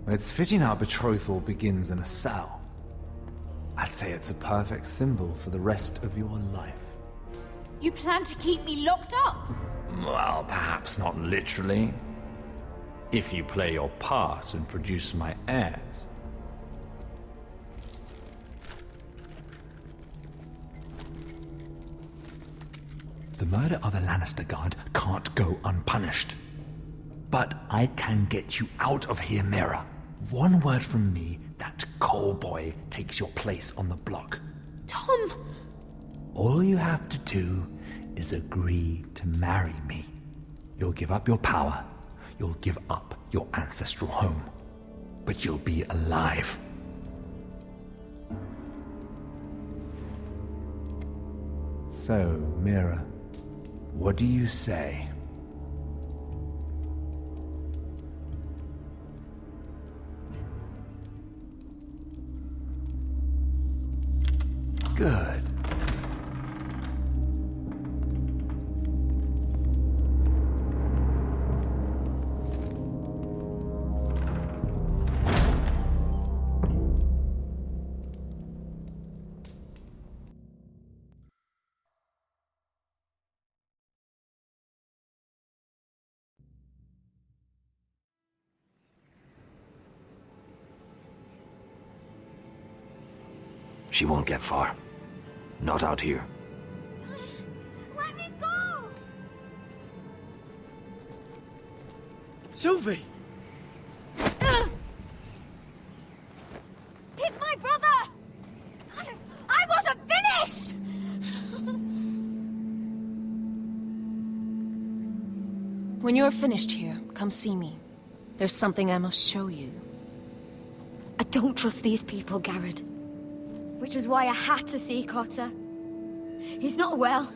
It's fitting our betrothal begins in a cell. I'd say it's a perfect symbol for the rest of your life. You plan to keep me locked up? Well, perhaps not literally. If you play your part and produce my heirs. The murder of a Lannister guard can't go unpunished. But I can get you out of here, Mira. One word from me, that coal boy takes your place on the block. Tom! All you have to do is agree to marry me. You'll give up your power. You'll give up your ancestral home. But you'll be alive. So, Mira, what do you say? Good. She won't get far. Not out here. Let me go! Sylvie! He's my brother! I wasn't finished! When you're finished here, come see me. There's something I must show you. I don't trust these people, Garrett. Which was why I had to see Cotter. He's not well.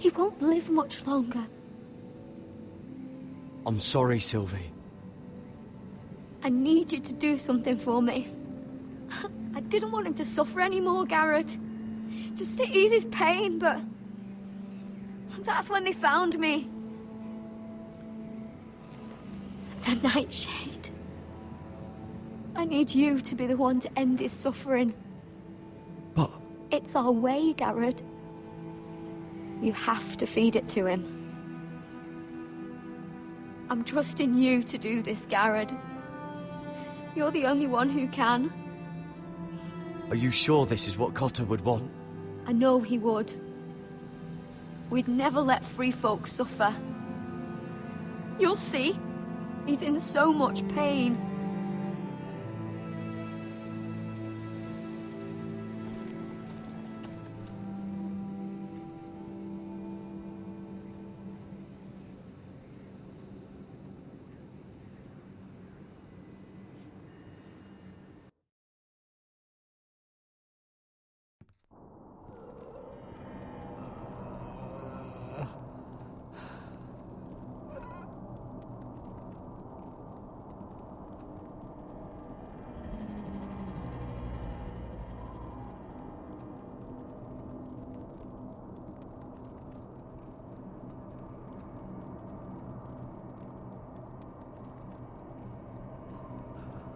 He won't live much longer. I'm sorry, Sylvie. I need you to do something for me. I didn't want him to suffer anymore, Garrett. Just to ease his pain, but... that's when they found me. The Nightshade. I need you to be the one to end his suffering. But... It's our way, Garrett. You have to feed it to him. I'm trusting you to do this, Garrett. You're the only one who can. Are you sure this is what Cotter would want? I know he would. We'd never let free folk suffer. You'll see. He's in so much pain.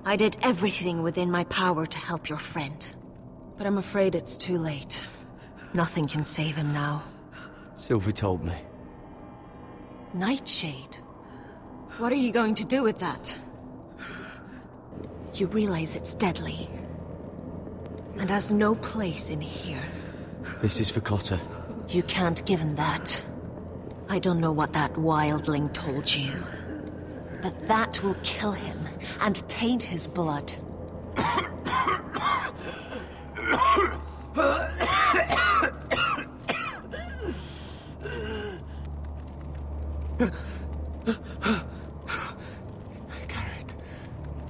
I did everything within my power to help your friend. But I'm afraid it's too late. Nothing can save him now. Sylvie told me. Nightshade? What are you going to do with that? You realize it's deadly. And has no place in here. This is for Cotter. You can't give him that. I don't know what that wildling told you. But that will kill him and taint his blood.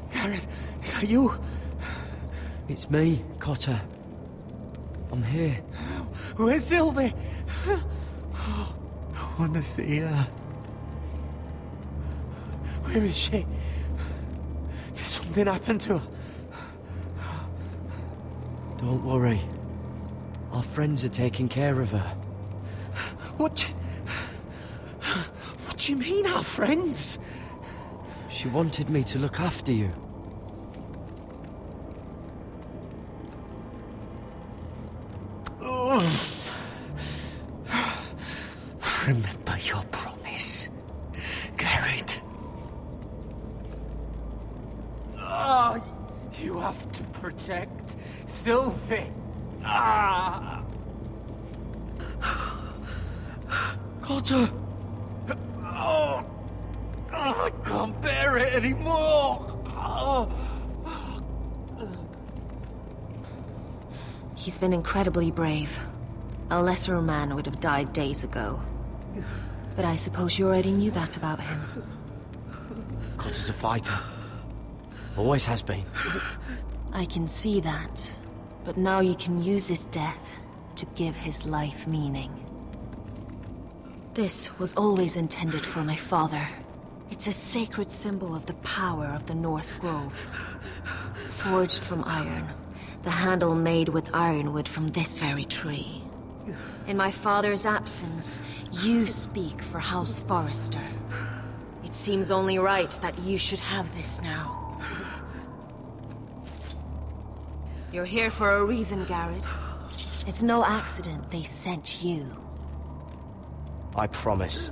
Garrett, is that you? It's me, Cotter. I'm here. Where's Sylvie? I want to see her. Where is she? Did something happen to her? Don't worry. Our friends are taking care of her. What do you mean, our friends? She wanted me to look after you. Remember your promise, Garrett. You have to protect Sylvie. Cotter! I can't bear it anymore. He's been incredibly brave. A lesser man would have died days ago. But I suppose you already knew that about him. Cotter's a fighter. Always has been. I can see that. But now you can use his death to give his life meaning. This was always intended for my father. It's a sacred symbol of the power of the North Grove. Forged from iron, the handle made with ironwood from this very tree. In my father's absence, you speak for House Forrester. It seems only right that you should have this now. You're here for a reason, Garrett. It's no accident they sent you. I promise.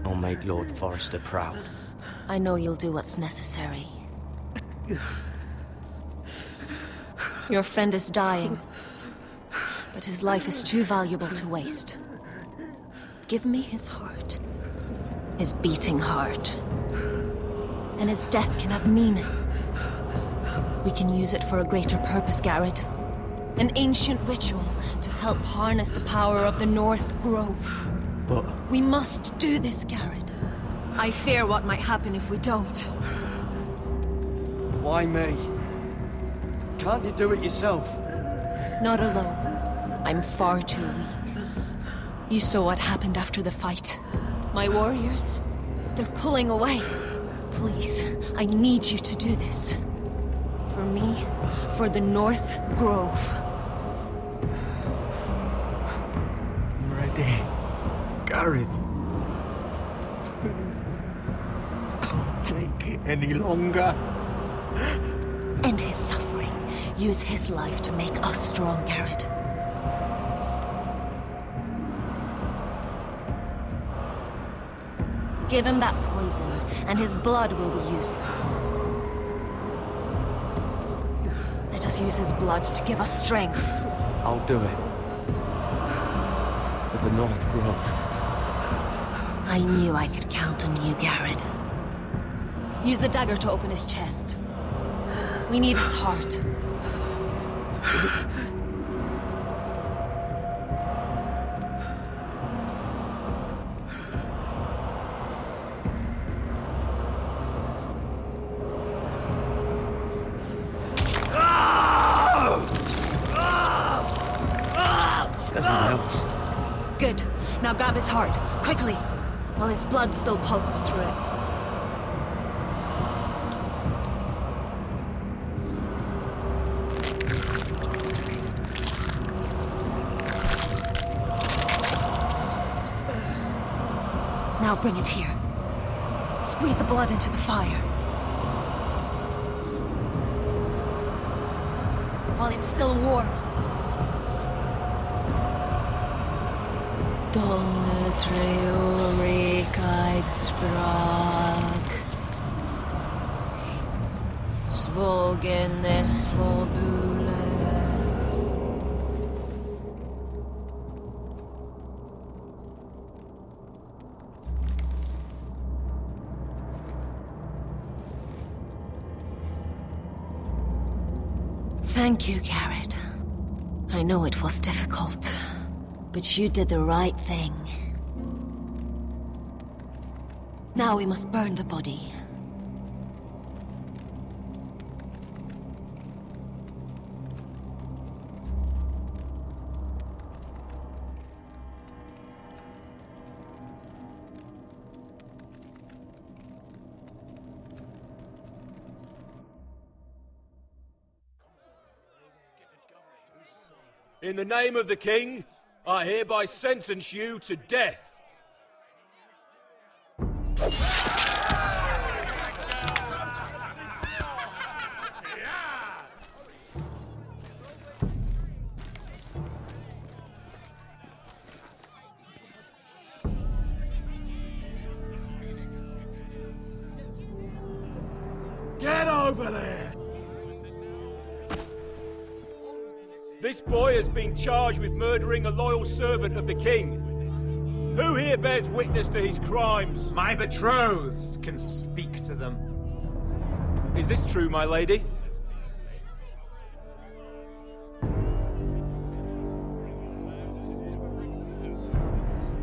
I'll make Lord Forrester proud. I know you'll do what's necessary. Your friend is dying, but his life is too valuable to waste. Give me his heart. His beating heart. And his death can have meaning. We can use it for a greater purpose, Garrett. An ancient ritual to help harness the power of the North Grove. But... we must do this, Garrett. I fear what might happen if we don't. Why me? Can't you do it yourself? Not alone. I'm far too weak. You saw what happened after the fight. My warriors, they're pulling away. Please, I need you to do this. For me, for the North Grove. I'm ready. Gareth. Can't take it any longer. End his suffering. Use his life to make us strong, Garrett. Give him that poison, and his blood will be useless. Let us use his blood to give us strength. I'll do it. For the North Grove. I knew I could count on you, Garrett. Use a dagger to open his chest. We need his heart. Good. Now grab his heart, quickly, while his blood still pulses through it. Now bring it here. Squeeze the blood into the fire. While it's still warm. Donne treorekaig sprak. Svogenes forbule. Thank you, Garrett. I know it was difficult. But you did the right thing. Now we must burn the body. In the name of the king, I hereby sentence you to death. Get over there! This boy has been charged with murdering a loyal servant of the king. Who here bears witness to his crimes? My betrothed can speak to them. Is this true, my lady?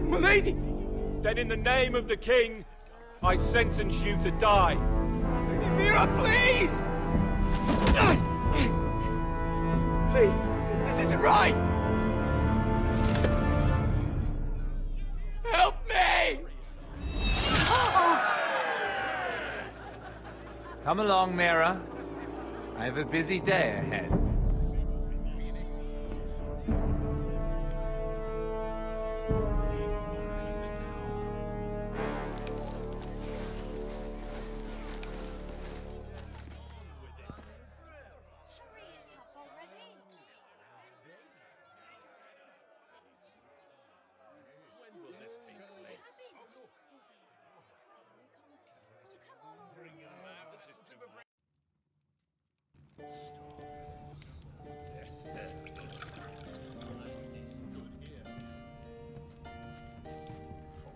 My lady! Then in the name of the king, I sentence you to die. Mira, please! Please, this isn't right! Help me! Come along, Mira. I have a busy day ahead.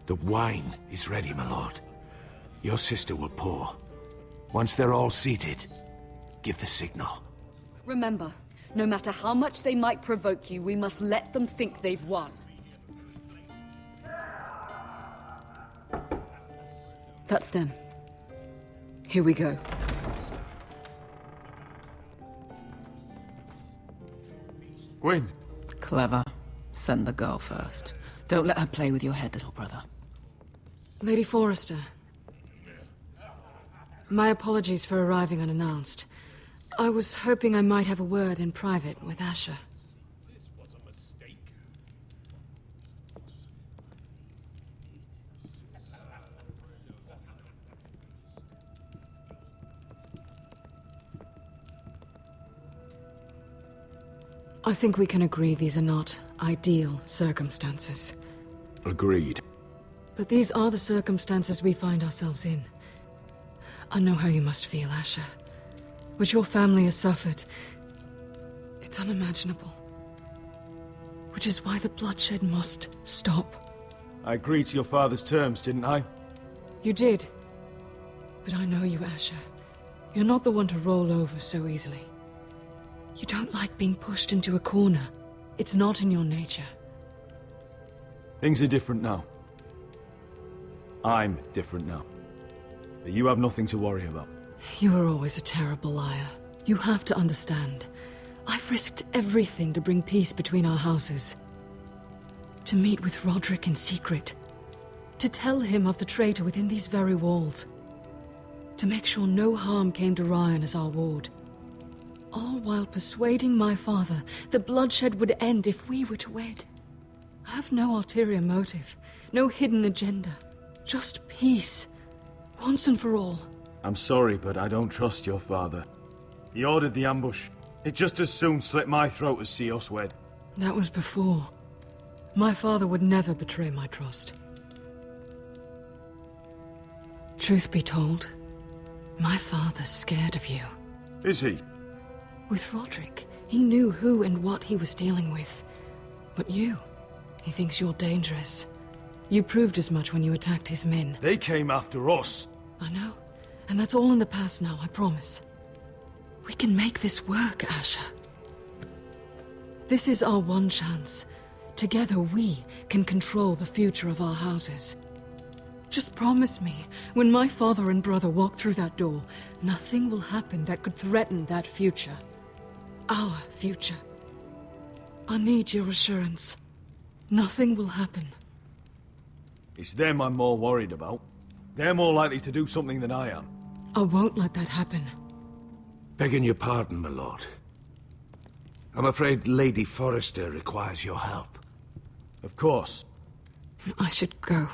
The wine is ready, my lord. Your sister will pour. Once they're all seated, give the signal. Remember, no matter how much they might provoke you, we must let them think they've won. That's them. Here we go. Gwyn. Clever. Send the girl first. Don't let her play with your head, little brother. Lady Forrester. My apologies for arriving unannounced. I was hoping I might have a word in private with Asher. I think we can agree these are not ideal circumstances. Agreed. But these are the circumstances we find ourselves in. I know how you must feel, Asher. What your family has suffered, it's unimaginable. Which is why the bloodshed must stop. I agreed to your father's terms, didn't I? You did. But I know you, Asher. You're not the one to roll over so easily. You don't like being pushed into a corner. It's not in your nature. Things are different now. I'm different now. But you have nothing to worry about. You were always a terrible liar. You have to understand. I've risked everything to bring peace between our houses. To meet with Roderick in secret. To tell him of the traitor within these very walls. To make sure no harm came to Ryan as our ward. All while persuading my father that bloodshed would end if we were to wed. I have no ulterior motive, no hidden agenda. Just peace, once and for all. I'm sorry, but I don't trust your father. He ordered the ambush. It just as soon slit my throat as see us wed. That was before. My father would never betray my trust. Truth be told, my father's scared of you. Is he? With Roderick, he knew who and what he was dealing with. But you, he thinks you're dangerous. You proved as much when you attacked his men. They came after us. I know. And that's all in the past now, I promise. We can make this work, Asher. This is our one chance. Together we can control the future of our houses. Just promise me, when my father and brother walk through that door, nothing will happen that could threaten that future. Our future. I need your assurance. Nothing will happen. It's them I'm more worried about. They're more likely to do something than I am. I won't let that happen. Begging your pardon, my lord. I'm afraid Lady Forrester requires your help. Of course. I should go.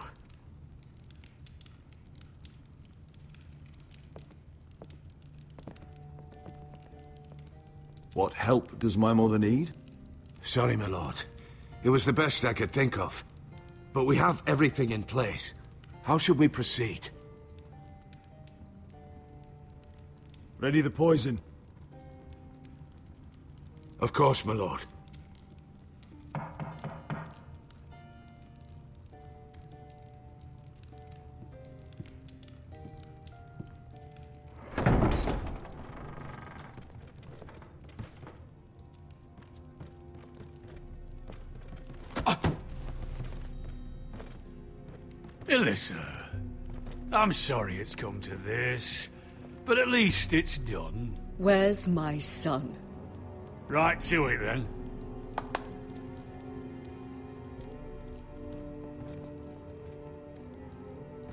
What help does my mother need? Sorry, my lord. It was the best I could think of. But we have everything in place. How should we proceed? Ready the poison. Of course, my lord. Alyssa, I'm sorry it's come to this, but at least it's done. Where's my son? Right to it, then.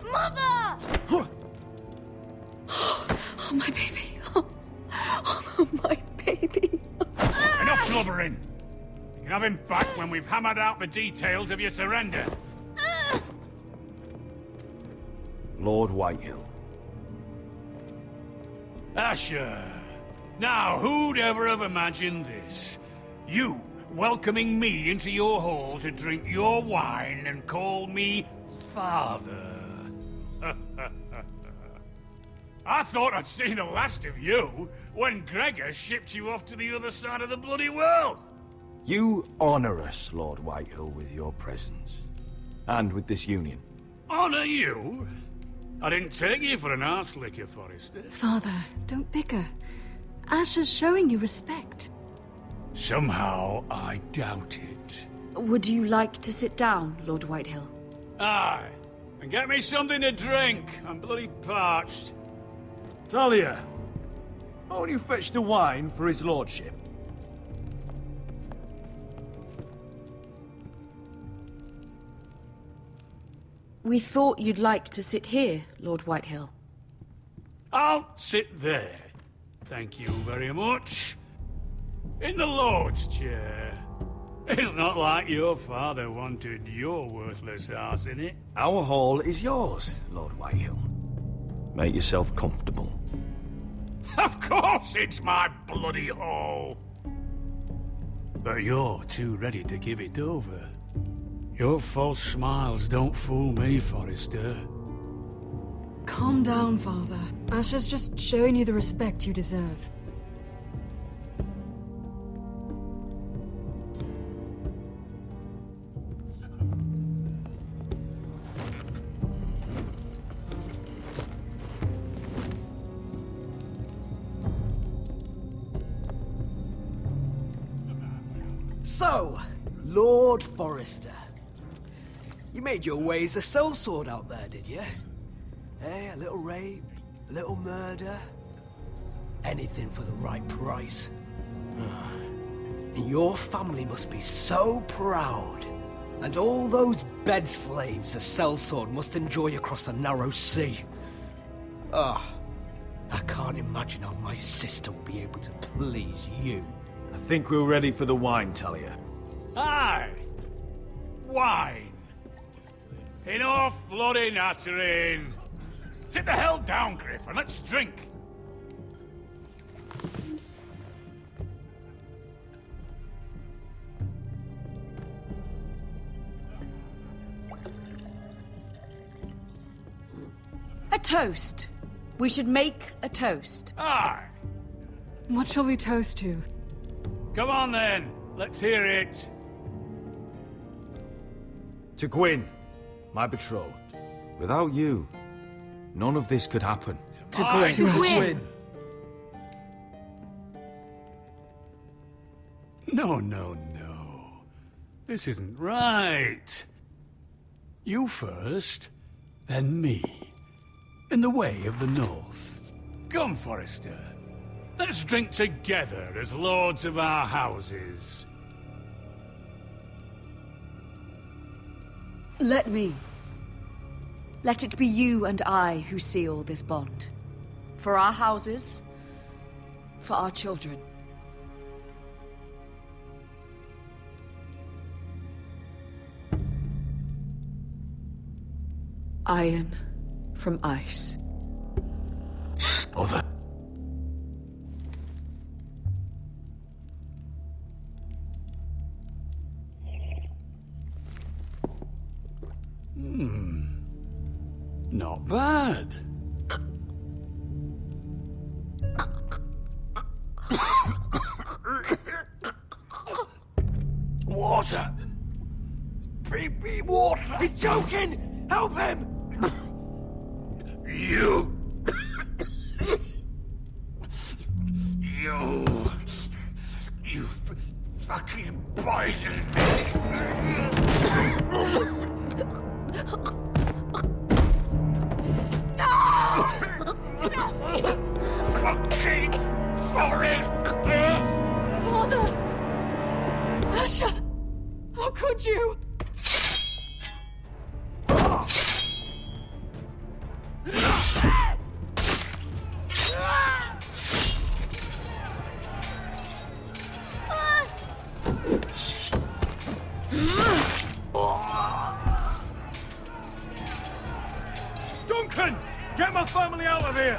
Mother! Oh, my baby. Oh, my baby. Enough blubbering! You can have him back when we've hammered out the details of your surrender. Lord Whitehill. Asher. Now, who'd ever have imagined this? You welcoming me into your hall to drink your wine and call me father. I thought I'd seen the last of you when Gregor shipped you off to the other side of the bloody world. You honor us, Lord Whitehill, with your presence. And with this union. Honor you? I didn't take you for an arse licker, Forrester. Father, don't bicker. Asher's showing you respect. Somehow I doubt it. Would you like to sit down, Lord Whitehill? Aye. And get me something to drink. I'm bloody parched. Talia, won't you fetch the wine for his lordship? Oh, We thought you'd like to sit here, Lord Whitehill. I'll sit there. Thank you very much. In the Lord's chair. It's not like your father wanted your worthless ass in it. Our hall is yours, Lord Whitehill. Make yourself comfortable. Of course it's my bloody hall. But you're too ready to give it over. Your false smiles don't fool me, Forrester. Calm down, Father. Asher's just showing you the respect you deserve. So, Lord Forrester. You made your way as a sellsword out there, did you? Eh, a little rape, a little murder. Anything for the right price. And your family must be so proud. And all those bed slaves a sellsword must enjoy across a narrow sea. I can't imagine how my sister will be able to please you. I think we're ready for the wine, Talia. Aye. Wine. Enough bloody nattering. Sit the hell down, Griff, and let's drink. A toast. We should make a toast. Aye. What shall we toast to? Come on then. Let's hear it. To Gwyn, my betrothed. Without you, none of this could happen. To Gwyn. To Gwyn. No. This isn't right. You first, then me. In the way of the North. Come, Forrester. Let's drink together as lords of our houses. Let me. Let it be you and I who seal this bond. For our houses, for our children. Iron from ice. Mother. Not bad. Water. Baby water. He's choking! Help him! You fucking poisoned fucking Forrester! Father! Asher! How could you? Duncan! Get my family out of here!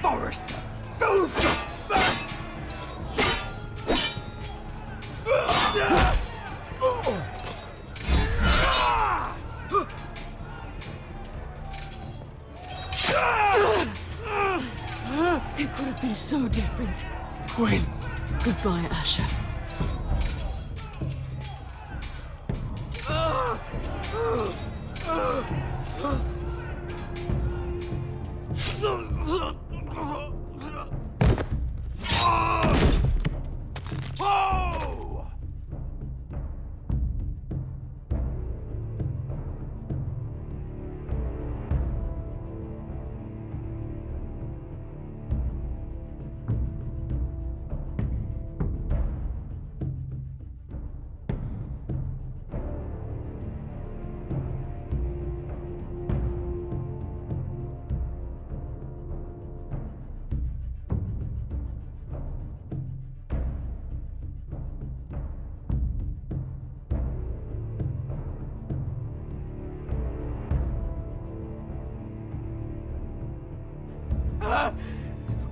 Forrester! It could have been so different. Gwyn! Goodbye, Asher.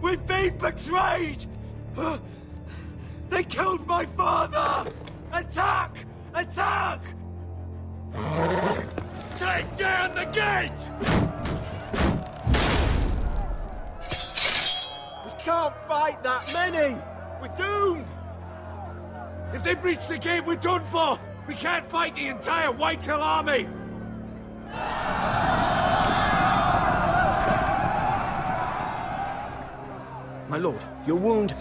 We've been betrayed! They killed my father! Attack! Attack! Take down the gate! We can't fight that many! We're doomed! If they breach the gate, we're done for! We can't fight the entire Whitehill army! My lord, your wound.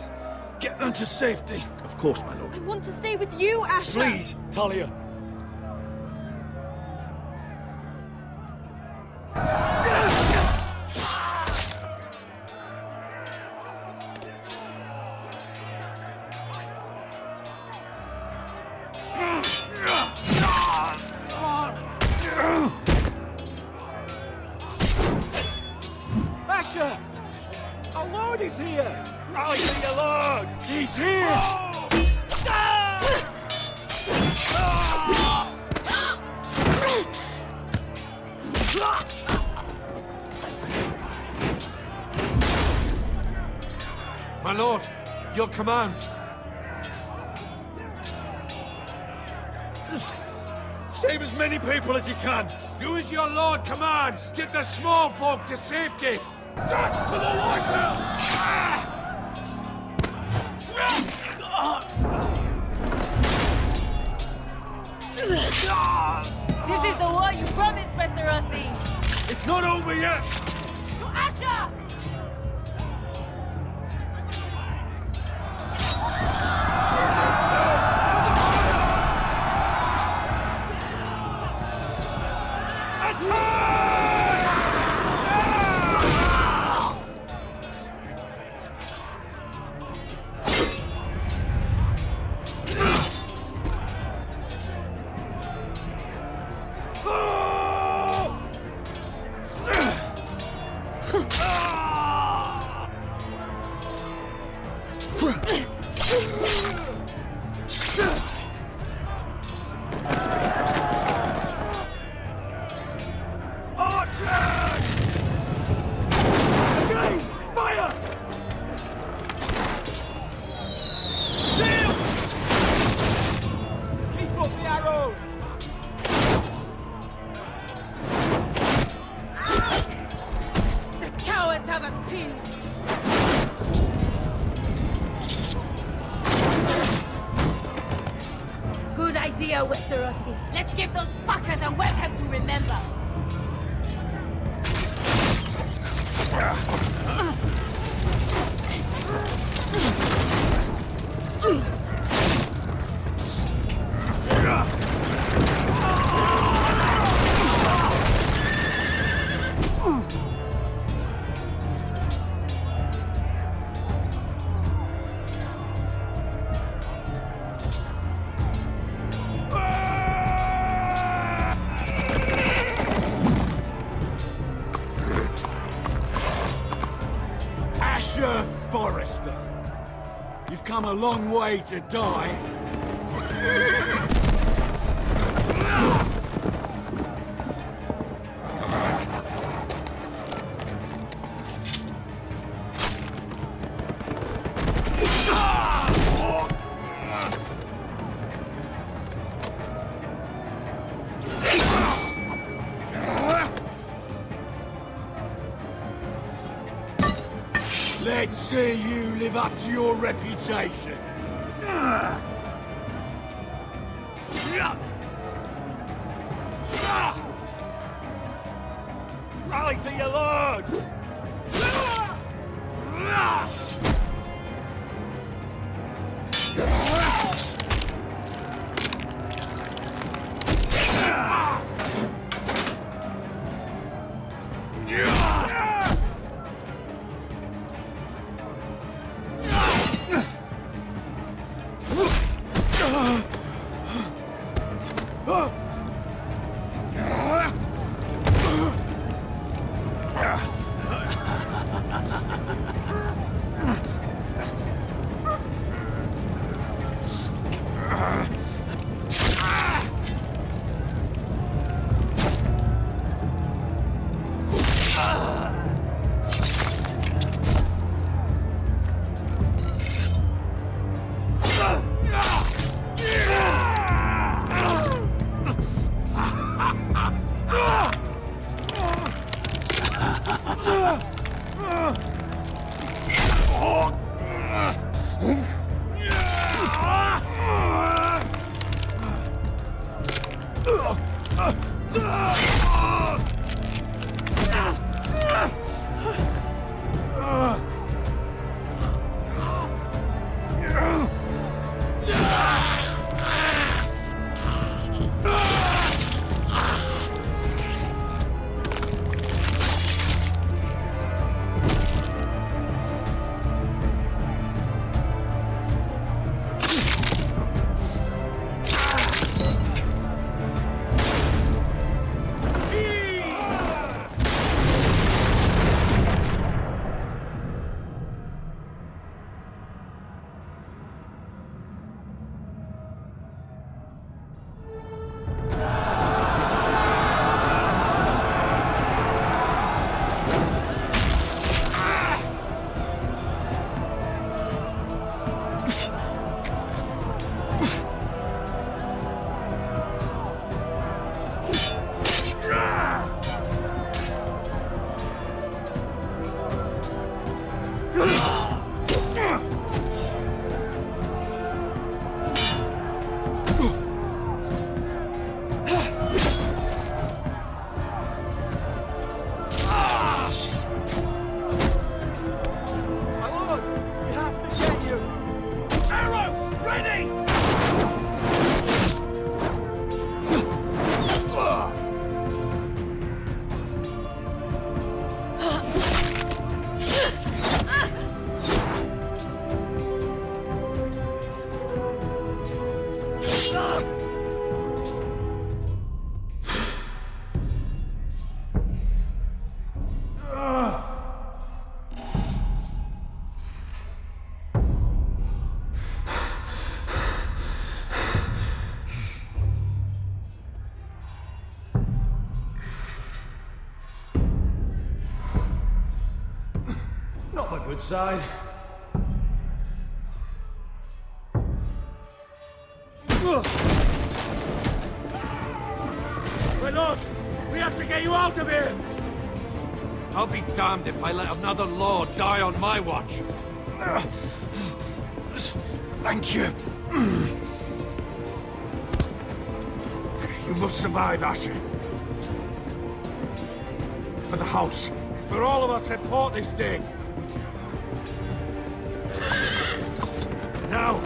Get them to safety. Of course, my lord. I want to stay with you, Asher! Please, Talia. Asher! Our lord is here! Rally to your lord! He's here! My lord, your command. Save as many people as you can. Do as your lord commands. Get the small folk to safety. Death to the Whitehill! This is the war you promised, Mr. Rossi! It's not over yet! To Asher! Westerosi. Let's give those fuckers a welcome to remember. Forrester, you've come a long way to die. Let's see you live up to your reputation. Rally to your lord! Not a good side. My lord, we have to get you out of here! I'll be damned if I let another lord die on my watch. Thank you. You must survive, Asher. For the house. For all of us at port this day. Now!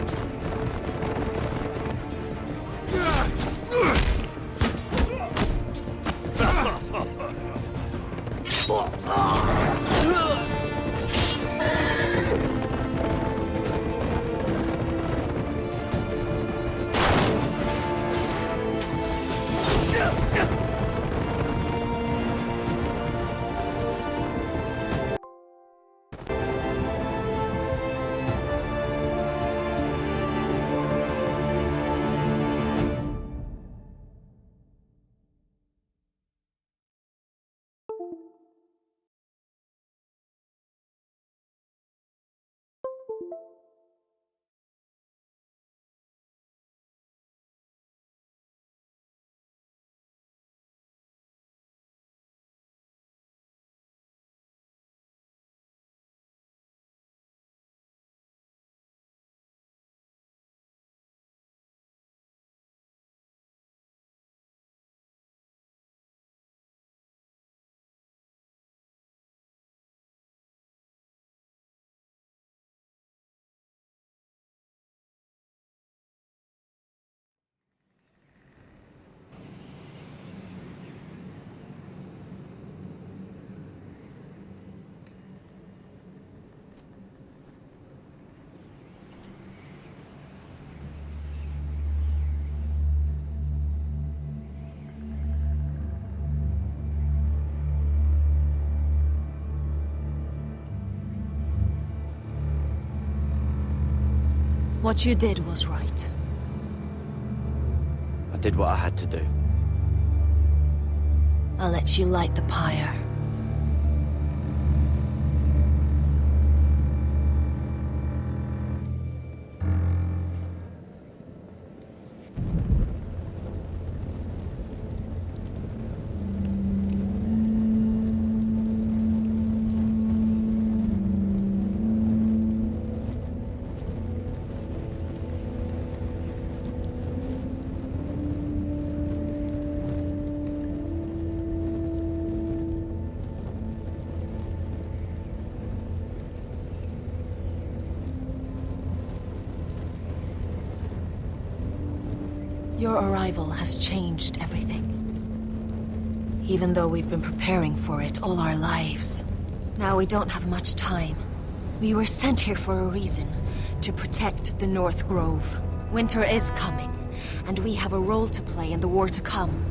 What you did was right. I did what I had to do. I'll let you light the pyre. Your arrival has changed everything. Even though we've been preparing for it all our lives. Now we don't have much time. We were sent here for a reason. To protect the North Grove. Winter is coming, and we have a role to play in the war to come.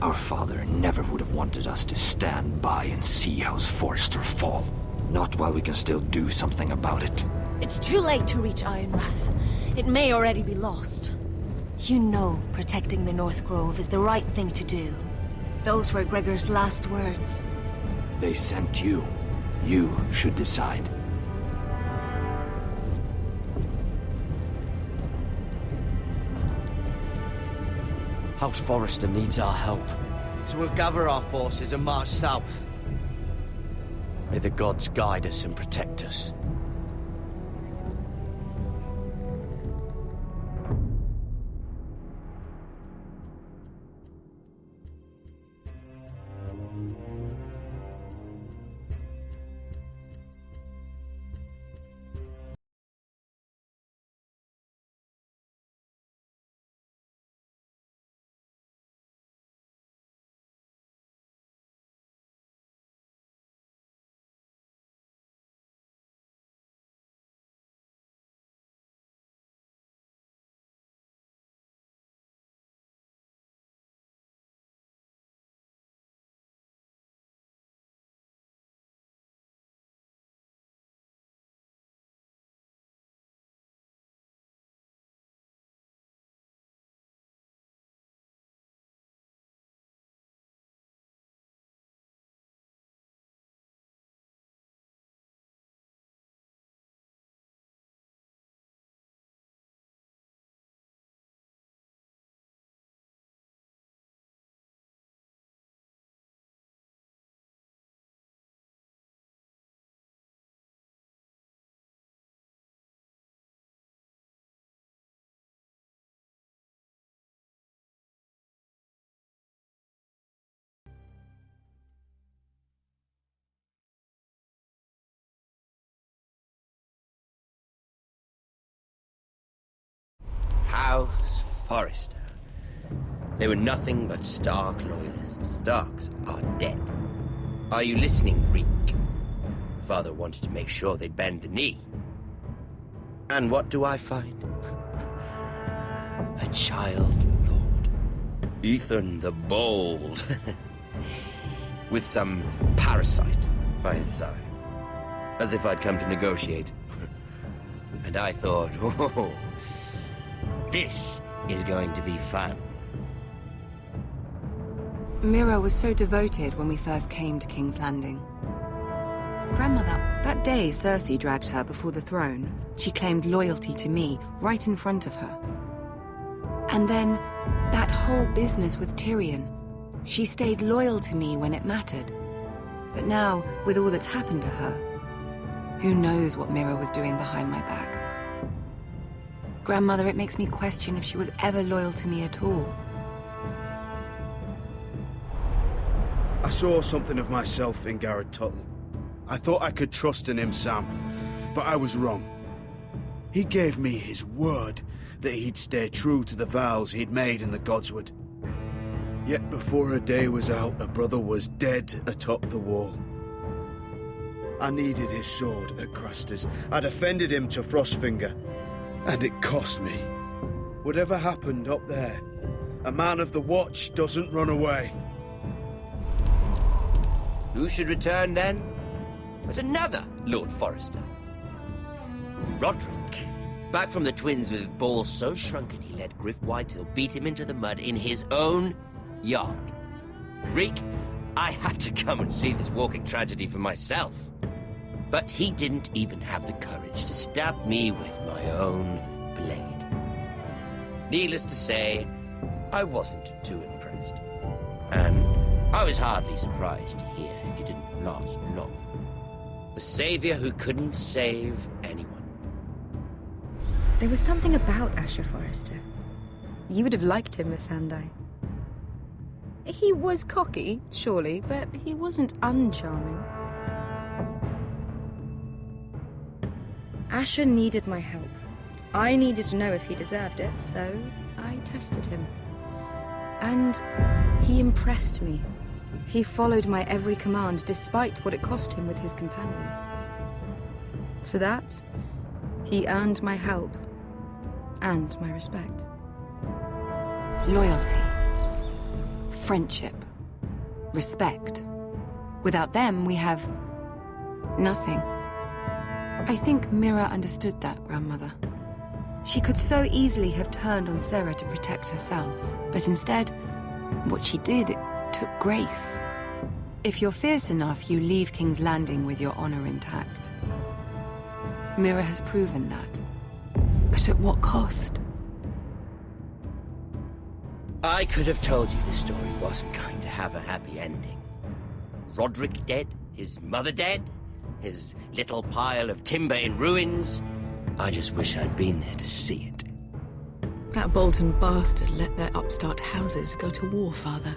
Our father never would have wanted us to stand by and see House Forrester fall. Not while we can still do something about it. It's too late to reach Ironrath. It may already be lost. You know protecting the North Grove is the right thing to do. Those were Gregor's last words. They sent you. You should decide. House Forrester needs our help. So we'll gather our forces and march south. May the gods guide us and protect us. House Forrester. They were nothing but Stark loyalists. Starks are dead. Are you listening, Reek? Father wanted to make sure they bend the knee. And what do I find? A child lord. Ethan the Bold. With some parasite by his side. As if I'd come to negotiate. And I thought, oh, this is going to be fun. Mira was so devoted when we first came to King's Landing. Grandmother, that day Cersei dragged her before the throne, she claimed loyalty to me right in front of her. And then, that whole business with Tyrion, she stayed loyal to me when it mattered. But now, with all that's happened to her, who knows what Mira was doing behind my back? Grandmother, it makes me question if she was ever loyal to me at all. I saw something of myself in Garrett Tuttle. I thought I could trust in him, Sam, but I was wrong. He gave me his word that he'd stay true to the vows he'd made in the Godswood. Yet before a day was out, a brother was dead atop the wall. I needed his sword at Craster's. I defended him to Frostfinger, and it cost me. Whatever happened up there, a man of the Watch doesn't run away. Who should return then? But another Lord Forrester. Roderick. Back from the twins with balls so shrunken he let Griff Whitehill beat him into the mud in his own yard. Reek, I had to come and see this walking tragedy for myself. But he didn't even have the courage to stab me with my own blade. Needless to say, I wasn't too impressed. And I was hardly surprised to hear he didn't last long. The savior who couldn't save anyone. There was something about Asher Forrester. You would have liked him, Miss Sandai. He was cocky, surely, but he wasn't uncharming. Asher needed my help. I needed to know if he deserved it, so I tested him. And he impressed me. He followed my every command, despite what it cost him with his companion. For that, he earned my help and my respect. Loyalty, friendship, respect. Without them, we have nothing. I think Mira understood that, Grandmother. She could so easily have turned on Sarah to protect herself, but instead, what she did, it took grace. If you're fierce enough, you leave King's Landing with your honor intact. Mira has proven that. But at what cost? I could have told you this story wasn't going to have a happy ending. Roderick dead, his mother dead, his little pile of timber in ruins. I just wish I'd been there to see it. That Bolton bastard let their upstart houses go to war, Father.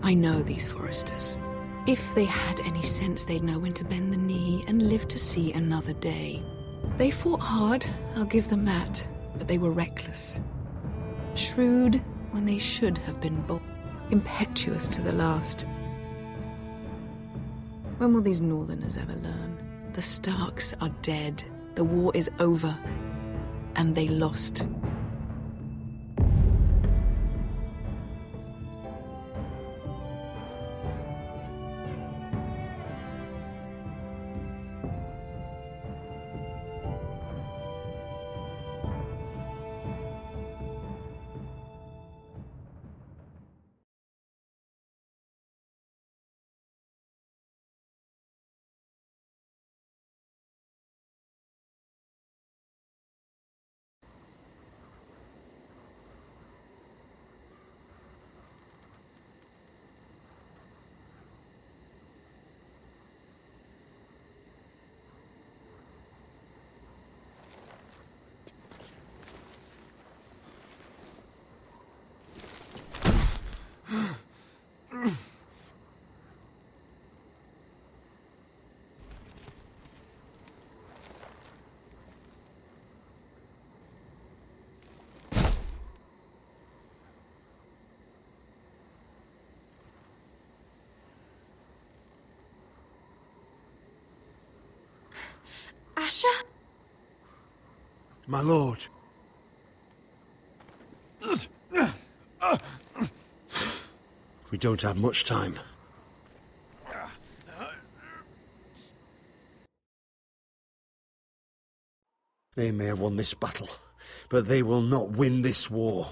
I know these Forresters. If they had any sense, they'd know when to bend the knee and live to see another day. They fought hard, I'll give them that, but they were reckless. Shrewd when they should have been bold. Impetuous to the last. When will these Northerners ever learn? The Starks are dead. The war is over. And they lost. Asher? My lord. We don't have much time. They may have won this battle, but they will not win this war.